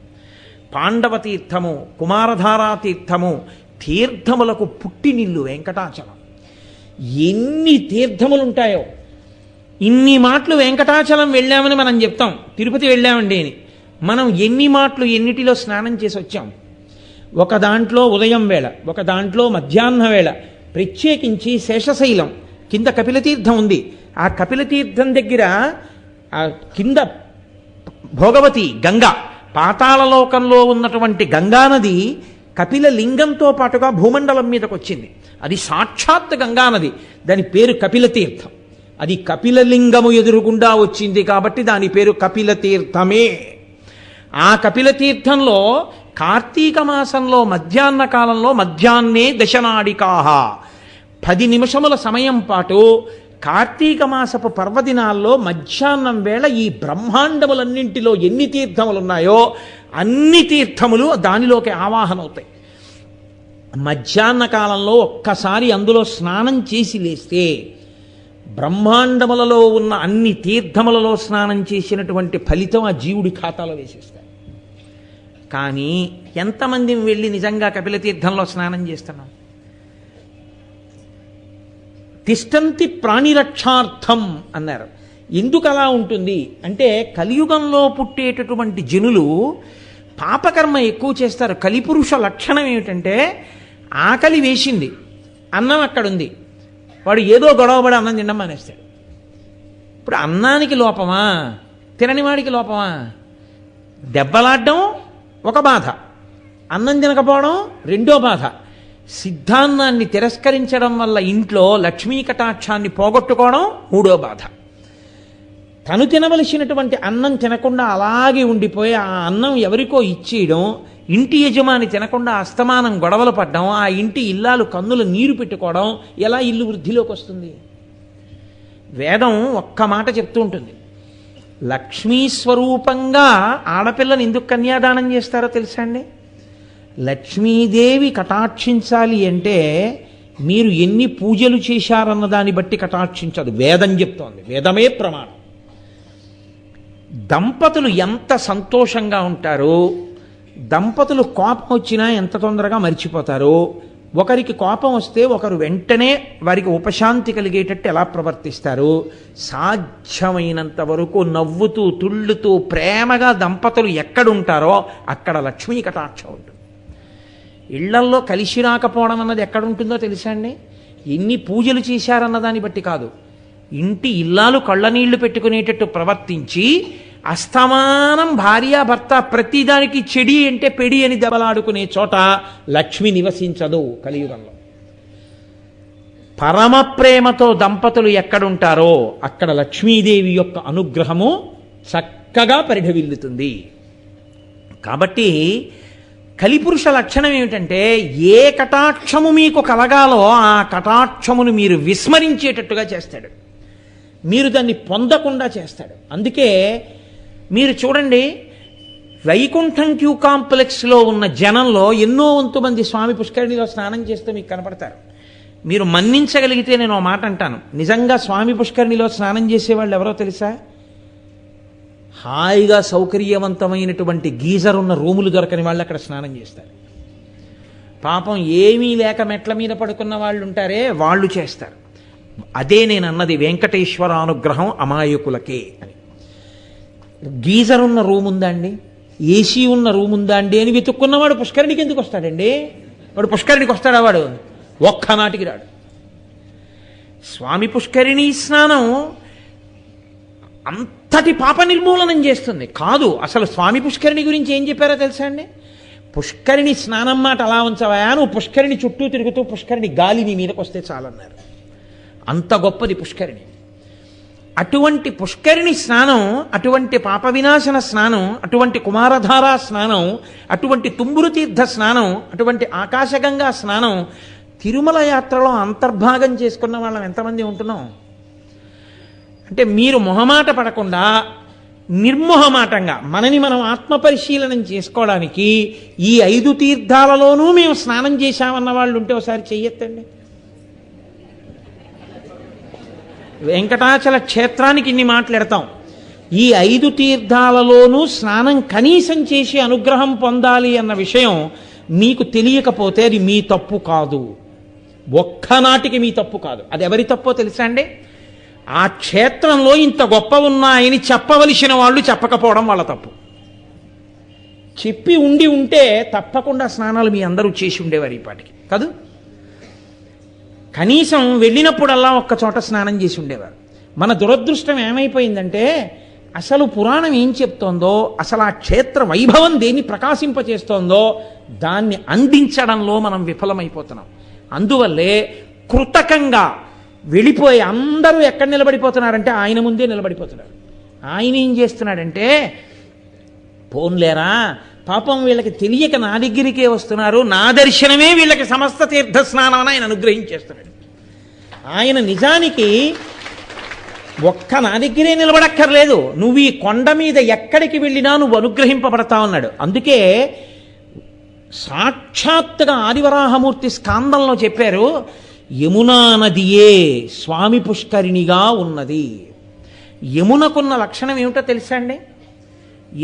పాండవ తీర్థము, కుమారధారా తీర్థము తీర్థములకు పుట్టినిల్లు వెంకటాచలం. ఎన్ని తీర్థములుంటాయో. ఇన్ని మాటలు వెంకటాచలం వెళ్ళామని మనం చెప్తాం, తిరుపతి వెళ్ళామండి అని. మనం ఎన్ని మాటలు ఎన్నిటిలో స్నానం చేసి వచ్చాం? ఒక దాంట్లో ఉదయం వేళ, ఒక దాంట్లో మధ్యాహ్న వేళ, ప్రత్యేకించి శేషశైలం కింద కపిలతీర్థం ఉంది, ఆ కపిల తీర్థం దగ్గర ఆ కింద భోగవతి గంగ, పాతాళలోకంలో ఉన్నటువంటి గంగానది కపిల లింగంతో పాటుగా భూమండలం మీదకి వచ్చింది. అది సాక్షాత్ గంగానది, దాని పేరు కపిల తీర్థం. అది కపిలలింగము ఎదురుగుండా వచ్చింది కాబట్టి దాని పేరు కపిల తీర్థమే. ఆ కపిల తీర్థంలో కార్తీక మాసంలో మధ్యాహ్న కాలంలో మధ్యాహ్నే దశనాడికాహ 10 నిమిషముల సమయం పాటు కార్తీక మాసపు పర్వదినాల్లో మధ్యాహ్నం వేళ ఈ బ్రహ్మాండములన్నింటిలో ఎన్ని తీర్థములు ఉన్నాయో అన్ని తీర్థములు దానిలోకి ఆవాహన అవుతాయి. మధ్యాహ్న కాలంలో ఒక్కసారి అందులో స్నానం చేసి లేస్తే బ్రహ్మాండములలో ఉన్న అన్ని తీర్థములలో స్నానం చేసినటువంటి ఫలితం ఆ జీవుడి ఖాతాలో వేసేస్తారు. కానీ ఎంతమంది వెళ్ళి నిజంగా కపిల తీర్థంలో స్నానం చేస్తున్నాం? తిష్టంతి ప్రాణిరక్షార్థం అన్నారు. ఎందుకు అలా ఉంటుంది అంటే కలియుగంలో పుట్టేటటువంటి జనులు పాపకర్మ ఎక్కువ చేస్తారు. కలిపురుష లక్షణం ఏమిటంటే ఆకలి వేసింది, అన్నం అక్కడుంది, వాడు ఏదో గొడవపడి అన్నం తినడం మానేస్తాడు. ఇప్పుడు అన్నానికి లోపమా, తిననివాడికి లోపమా? దెబ్బలాడడం ఒక బాధ, అన్నం తినకపోవడం రెండో బాధ. సిద్ధాన్నాన్ని తిరస్కరించడం వల్ల ఇంట్లో లక్ష్మీ కటాక్షాన్ని పోగొట్టుకోవడం మూడో బాధ. తను తినవలసినటువంటి అన్నం తినకుండా అలాగే ఉండిపోయి ఆ అన్నం ఎవరికో ఇచ్చేయడం, ఇంటి యజమాని తినకుండా అస్తమానం గొడవలు పడ్డం, ఆ ఇంటి ఇల్లాలు కన్నులు నీరు పెట్టుకోవడం, ఎలా ఇల్లు వృద్ధిలోకి వస్తుంది? వేదం ఒక్క మాట చెప్తూ ఉంటుంది. లక్ష్మీ స్వరూపంగా ఆడపిల్లని ఎందుకు కన్యాదానం చేస్తారో తెలుసా అండి? లక్ష్మీదేవి కటాక్షించాలి అంటే మీరు ఎన్ని పూజలు చేశారన్న దాన్ని బట్టి కటాక్షించదు, వేదం చెప్తోంది. వేదమే ప్రమాణం. దంపతులు ఎంత సంతోషంగా ఉంటారో, దంపతులు కోపం వచ్చినా ఎంత తొందరగా మర్చిపోతారో, ఒకరికి కోపం వస్తే ఒకరు వెంటనే వారికి ఉపశాంతి కలిగేటట్టు ఎలా ప్రవర్తిస్తారు, సాధ్యమైనంత వరకు నవ్వుతూ తుళ్ళుతూ ప్రేమగా దంపతులు ఎక్కడుంటారో అక్కడ లక్ష్మీ కటాక్షం ఉంటుంది. ఇళ్లల్లో కలిసి రాకపోవడం అన్నది ఎక్కడుంటుందో తెలుసా అండి? ఎన్ని పూజలు చేశారన్న దాన్ని బట్టి కాదు, ఇంటి ఇల్లాలు కళ్ళనీళ్లు పెట్టుకునేటట్టు ప్రవర్తించి అస్తమానం భార్యాభర్త ప్రతిదానికి చెడి అంటే పెడి అని దెబ్బలాడుకునే చోట లక్ష్మి నివసించదు కలియుగంలో. పరమ ప్రేమతో దంపతులు ఎక్కడుంటారో అక్కడ లక్ష్మీదేవి యొక్క అనుగ్రహము చక్కగా పరిఢవిల్లుతుంది. కాబట్టి కలిపురుష లక్షణం ఏమిటంటే ఏ కటాక్షము మీకు కలగాలో ఆ కటాక్షమును మీరు విస్మరించేటట్టుగా చేస్తాడు, మీరు దాన్ని పొందకుండా చేస్తాడు. అందుకే మీరు చూడండి, వైకుంఠం క్యూ కాంప్లెక్స్లో ఉన్న జనంలో ఎన్నో వంతు మంది స్వామి పుష్కరిణిలో స్నానం చేస్తూ మీకు కనపడతారు. మీరు మన్నించగలిగితే నేను ఓ మాట అంటాను, నిజంగా స్వామి పుష్కరిణిలో స్నానం చేసేవాళ్ళు ఎవరో తెలుసా? హాయిగా సౌకర్యవంతమైనటువంటి గీజర్ ఉన్న రూములు దొరకని వాళ్ళు అక్కడ స్నానం చేస్తారు. పాపం ఏమీ లేక మెట్ల మీద పడుకున్న వాళ్ళు ఉంటారే, వాళ్ళు చేస్తారు. అదే నేను అన్నది, వెంకటేశ్వర అనుగ్రహం అమాయకులకే అని. గీజర్ ఉన్న రూమ్ ఉందా అండి, ఏసీ ఉన్న రూమ్ ఉందా అండి అని వెతుక్కున్నవాడు పుష్కరిణికి ఎందుకు వస్తాడండి? వాడు పుష్కరిణికి వస్తాడా? వాడు ఒక్కనాటికి రాడు. స్వామి పుష్కరిణి స్నానం అంతటి పాప నిర్మూలనం చేస్తుంది కాదు. అసలు స్వామి పుష్కరిణి గురించి ఏం చెప్పారో తెలుసా అండి? పుష్కరిణి స్నానం మాట అలా ఉంచవా, నువ్వు పుష్కరిణి చుట్టూ తిరుగుతూ పుష్కరిణి గాలి నీ మీదకి వస్తే చాలన్నారు. అంత గొప్పది పుష్కరిణి. అటువంటి పుష్కరిణి స్నానం, అటువంటి పాప వినాశన స్నానం, అటువంటి కుమారధారా స్నానం, అటువంటి తుంబురు తీర్థ స్నానం, అటువంటి ఆకాశగంగా స్నానం తిరుమల యాత్రలో అంతర్భాగం చేసుకున్న వాళ్ళం ఎంతమంది ఉంటున్నాం? అంటే మీరు మొహమాట పడకుండా నిర్మోహమాటంగా మనని మనం ఆత్మపరిశీలనం చేసుకోవడానికి ఈ 5 తీర్థాలలోనూ మేము స్నానం చేశామన్న వాళ్ళు ఉంటే ఒకసారి చెయ్యొద్దండి. వెంకటాచల క్షేత్రానికి ఇన్ని మాట్లాడతాం, ఈ 5 తీర్థాలలోనూ స్నానం కనీసం చేసి అనుగ్రహం పొందాలి అన్న విషయం మీకు తెలియకపోతే అది మీ తప్పు కాదు, ఒక్కనాటికి మీ తప్పు కాదు. అది ఎవరి తప్పో తెలుసా అండి? ఆ క్షేత్రంలో ఇంత గొప్ప ఉన్నాయని చెప్పవలసిన వాళ్ళు చెప్పకపోవడం వాళ్ళ తప్పు. చెప్పి ఉంటే తప్పకుండా స్నానాలు మీ అందరూ చేసి ఉండేవారు ఈ పాటికి కాదు. కనీసం వెళ్ళినప్పుడల్లా ఒక్క చోట స్నానం చేసి ఉండేవారు. మన దురదృష్టం ఏమైపోయిందంటే అసలు పురాణం ఏం చెప్తోందో, అసలు ఆ క్షేత్ర వైభవం దేన్ని ప్రకాశింపచేస్తోందో దాన్ని అందించడంలో మనం విఫలమైపోతున్నాం. అందువల్లే కృతకంగా వెళ్ళిపోయి అందరూ ఎక్కడ నిలబడిపోతున్నారంటే ఆయన ముందే నిలబడిపోతున్నారు. ఆయన ఏం చేస్తున్నాడంటే, పోన్లేరా పాపం వీళ్ళకి తెలియక నా దగ్గరికే వస్తున్నారు, నా దర్శనమే వీళ్ళకి సమస్త తీర్థస్నానం అని ఆయన అనుగ్రహించేస్తున్నాడు. ఆయన నిజానికి ఒక్క నా దగ్గరే నిలబడక్కర్లేదు, నువ్వు ఈ కొండ మీద ఎక్కడికి వెళ్ళినా నువ్వు అనుగ్రహింపబడతా ఉన్నాడు. అందుకే సాక్షాత్తుగా ఆదివరాహమూర్తి స్కాందంలో చెప్పారు, యమునా నదియే స్వామి పుష్కరిణిగా ఉన్నది. యమునకున్న లక్షణం ఏమిటో తెలుసా అండి?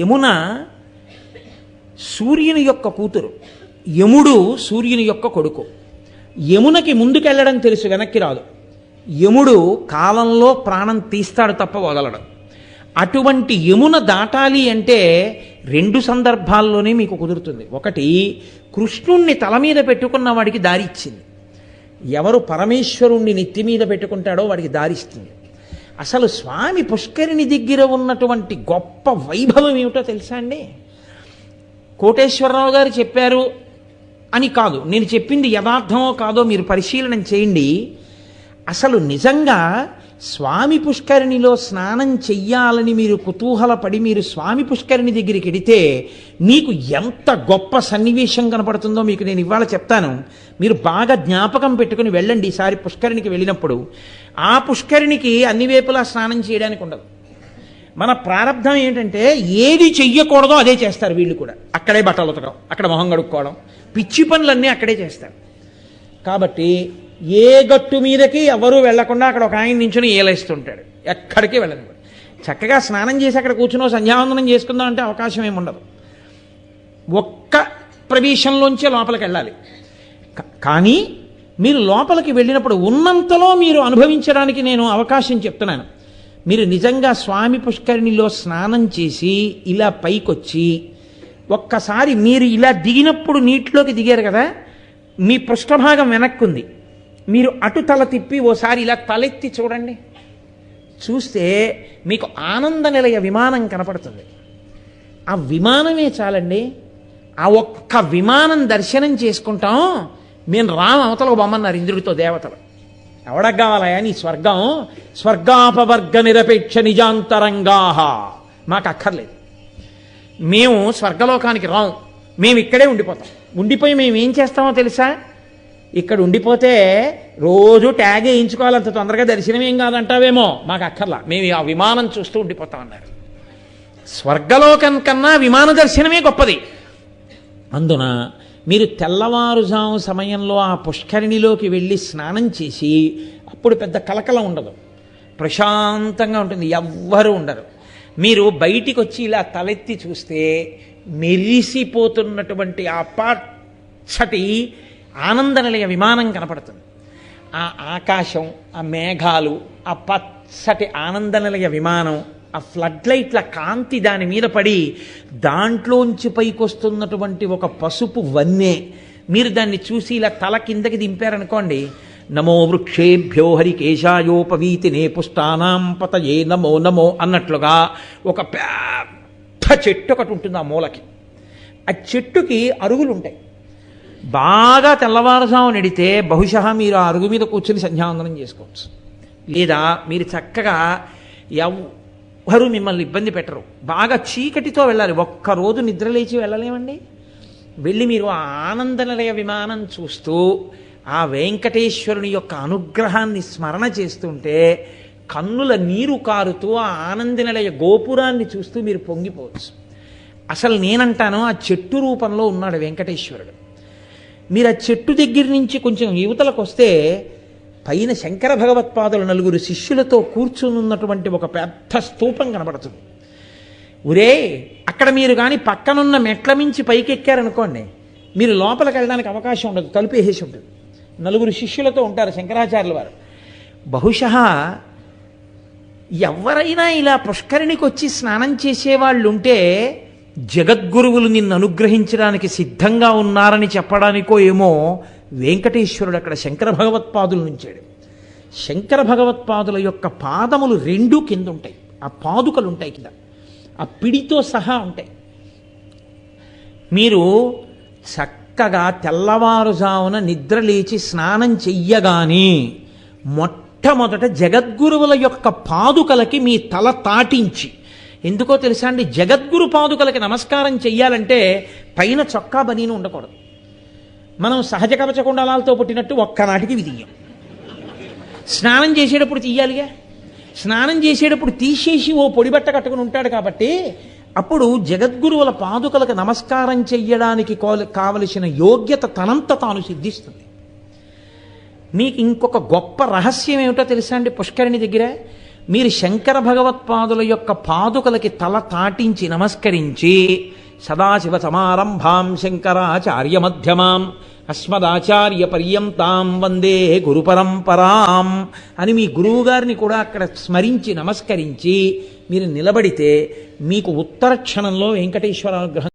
యమున సూర్యుని యొక్క కూతురు, యముడు సూర్యుని యొక్క కొడుకు. యమునకి ముందుకెళ్ళడం తెలుసు, వెనక్కి రాదు. యముడు కాలంలో ప్రాణం తీస్తాడు తప్ప వదలడు. అటువంటి యమున దాటాలి అంటే 2 సందర్భాల్లోనే మీకు కుదురుతుంది. ఒకటి, కృష్ణుణ్ణి తల మీద పెట్టుకున్న వాడికి దారి ఇచ్చింది. ఎవరు పరమేశ్వరుణ్ణి నెత్తి మీద పెట్టుకుంటాడో వాడికి దారిస్తుంది. అసలు స్వామి పుష్కరిణి దగ్గర ఉన్నటువంటి గొప్ప వైభవం ఏమిటో తెలుసా అండి? కోటేశ్వరరావు గారు చెప్పారు అని కాదు, నేను చెప్పింది యథార్థమో కాదో మీరు పరిశీలన చేయండి. అసలు నిజంగా స్వామి పుష్కరిణిలో స్నానం చెయ్యాలని మీరు కుతూహలపడి మీరు స్వామి పుష్కరిణి దగ్గరికి వెడితే మీకు ఎంత గొప్ప సన్నివేశం కనపడుతుందో మీకు నేను ఇవాళ చెప్తాను. మీరు బాగా జ్ఞాపకం పెట్టుకుని వెళ్ళండి. ఈసారి పుష్కరిణికి వెళ్ళినప్పుడు ఆ పుష్కరిణికి అన్ని వైపులా స్నానం చేయడానికి ఉండదు. మన ప్రారంధం ఏంటంటే ఏది చెయ్యకూడదో అదే చేస్తారు వీళ్ళు కూడా. అక్కడే బట్టలు ఉతకడం, అక్కడ మొహం కడుక్కోవడం, పిచ్చి పనులన్నీ అక్కడే చేస్తారు. కాబట్టి ఏ గట్టు మీదకి ఎవరూ వెళ్లకుండా అక్కడ ఒక ఆయన నించుని ఏలేస్తుంటాడు, ఎక్కడికి వెళ్ళదు. చక్కగా స్నానం చేసి అక్కడ కూర్చుని సంధ్యావందనం చేసుకుందాం అంటే అవకాశం ఏమి ఉండదు. ఒక్క ప్రవేశంలోంచే లోపలికి వెళ్ళాలి. కానీ మీరు లోపలికి వెళ్ళినప్పుడు ఉన్నంతలో మీరు అనుభవించడానికి నేను అవకాశం చెప్తున్నాను. మీరు నిజంగా స్వామి పుష్కరిణిలో స్నానం చేసి ఇలా పైకొచ్చి ఒక్కసారి మీరు ఇలా దిగినప్పుడు నీటిలోకి దిగారు కదా, మీ పృష్ఠభాగం వెనక్కుంది, మీరు అటు తల తిప్పి ఓసారి ఇలా తలెత్తి చూడండి. చూస్తే మీకు ఆనంద నిలయ విమానం కనపడుతుంది. ఆ విమానమే చాలండి. ఆ ఒక్క విమానం దర్శనం చేసుకుంటాం. మేము రామ అవతలకు బొమ్మన్నారు ఇంద్రుడితో దేవతలు. ఎవడకు కావాలయా నీ స్వర్గం? స్వర్గాపవర్గ నిరపేక్ష నిజాంతరంగాహ, మాకు అక్కర్లేదు, మేము స్వర్గలోకానికి రాం, మేము ఇక్కడే ఉండిపోతాం. ఉండిపోయి మేము ఏం చేస్తామో తెలుసా? ఇక్కడ ఉండిపోతే రోజు ట్యాగ్ వేయించుకోవాలి, అంత తొందరగా దర్శనం ఏం కాదంటావేమో, మాకు అక్కర్లా, మేము ఆ విమానం చూస్తూ ఉండిపోతాం అన్నారు. స్వర్గలోకం కన్నా విమాన దర్శనమే గొప్పది. అందున మీరు తెల్లవారుజాము సమయంలో ఆ పుష్కరిణిలోకి వెళ్ళి స్నానం చేసి అప్పుడు పెద్ద కలకలం ఉండదు, ప్రశాంతంగా ఉంటుంది, ఎవ్వరూ ఉండరు. మీరు బయటికి వచ్చి ఇలా తలెత్తి చూస్తే మెరిసిపోతున్నటువంటి ఆ పచ్చటి ఆనంద నిలయ విమానం కనపడుతుంది. ఆ ఆకాశం, ఆ మేఘాలు, ఆ పచ్చటి ఆనంద నిలయ విమానం, ఆ ఫ్లడ్ లైట్ల కాంతి దాని మీద పడి దాంట్లోంచి పైకొస్తున్నటువంటి ఒక పసుపు వన్నె, మీరు దాన్ని చూసి ఇలా తల కిందకి దింపారనుకోండి, నమో వృక్షేభ్యో హరికేశాయోపవీతినే పుష్టానాం పతయే నమో నమో అన్నట్లుగా ఒక పెద్ద చెట్టు ఒకటి ఉంటుంది ఆ మూలకి. ఆ చెట్టుకి అరుగులు ఉంటాయి. బాగా తెల్లవారుజాము నడితే బహుశా మీరు ఆ అరుగు మీద కూర్చొని సంధ్యావందనం చేసుకోవచ్చు. లేదా మీరు చక్కగా ఎవ్వరూ మిమ్మల్ని ఇబ్బంది పెట్టరు. బాగా చీకటితో వెళ్ళాలి, ఒక్కరోజు నిద్రలేచి వెళ్ళలేమండి. వెళ్ళి మీరు ఆ ఆనంద నిలయ విమానం చూస్తూ ఆ వెంకటేశ్వరుని యొక్క అనుగ్రహాన్ని స్మరణ చేస్తుంటే కన్నుల నీరు కారుతూ ఆ ఆనంద నిలయ గోపురాన్ని చూస్తూ మీరు పొంగిపోవచ్చు. అసలు నేనంటాను, ఆ చెట్టు రూపంలో ఉన్నాడు వెంకటేశ్వరుడు. మీరు ఆ చెట్టు దగ్గర నుంచి కొంచెం యువతలకు వస్తే పైన శంకర భగవత్పాదుల 4 శిష్యులతో కూర్చుని ఉన్నటువంటి ఒక పెద్ద స్తూపం కనబడుతుంది. ఒరే, అక్కడ మీరు కానీ పక్కనున్న మెట్ల మించి పైకెక్కారనుకోండి, మీరు లోపలికి వెళ్ళడానికి అవకాశం ఉండదు, తలుపు వేసేసి ఉంటుంది. 4 శిష్యులతో ఉంటారు శంకరాచార్యుల వారు. బహుశా ఎవరైనా ఇలా పుష్కరిణికి వచ్చి స్నానం చేసేవాళ్ళు ఉంటే జగద్గురువులు నిన్ను అనుగ్రహించడానికి సిద్ధంగా ఉన్నారని చెప్పడానికో ఏమో వెంకటేశ్వరుడు అక్కడ శంకర భగవత్పాదులు నుంచాడు. శంకర భగవత్పాదుల యొక్క పాదములు రెండూ కింద ఉంటాయి, ఆ పాదుకలు ఉంటాయి కింద, ఆ పిడితో సహా ఉంటాయి. మీరు చక్కగా తెల్లవారుజామున నిద్ర లేచి స్నానం చెయ్యగానే మొట్టమొదట జగద్గురువుల యొక్క పాదుకలకి మీ తల తాటించి, ఎందుకో తెలుసా అండి, జగద్గురు పాదుకలకి నమస్కారం చెయ్యాలంటే పైన చొక్కా బనీను ఉండకూడదు. మనం సహజ కవచ కుండలాలతో పుట్టినట్టు ఒక్కనాటికి విధియం. స్నానం చేసేటప్పుడు తీయాలిగా, స్నానం చేసేటప్పుడు తీసేసి ఓ పొడిబట్ట కట్టుకుని ఉంటాడు కాబట్టి అప్పుడు జగద్గురువుల పాదుకలకు నమస్కారం చెయ్యడానికి కావలసిన యోగ్యత తనంత తాను సిద్ధిస్తుంది. మీకు ఇంకొక గొప్ప రహస్యం ఏమిటో తెలుసా అండి, పుష్కరిణి దగ్గర మీరు శంకర భగవత్పాదుల యొక్క పాదుకలకి తల తాటించి నమస్కరించి సదాశివ సమారంభాం శంకరాచార్య మధ్యమాం అస్మదాచార్య పర్యంతాం వందే గురు పరంపరాం అని మీ గురువుగారిని కూడా అక్కడ స్మరించి నమస్కరించి మీరు నిలబడితే మీకు ఉత్తర క్షణంలో వెంకటేశ్వర అనుగ్రహం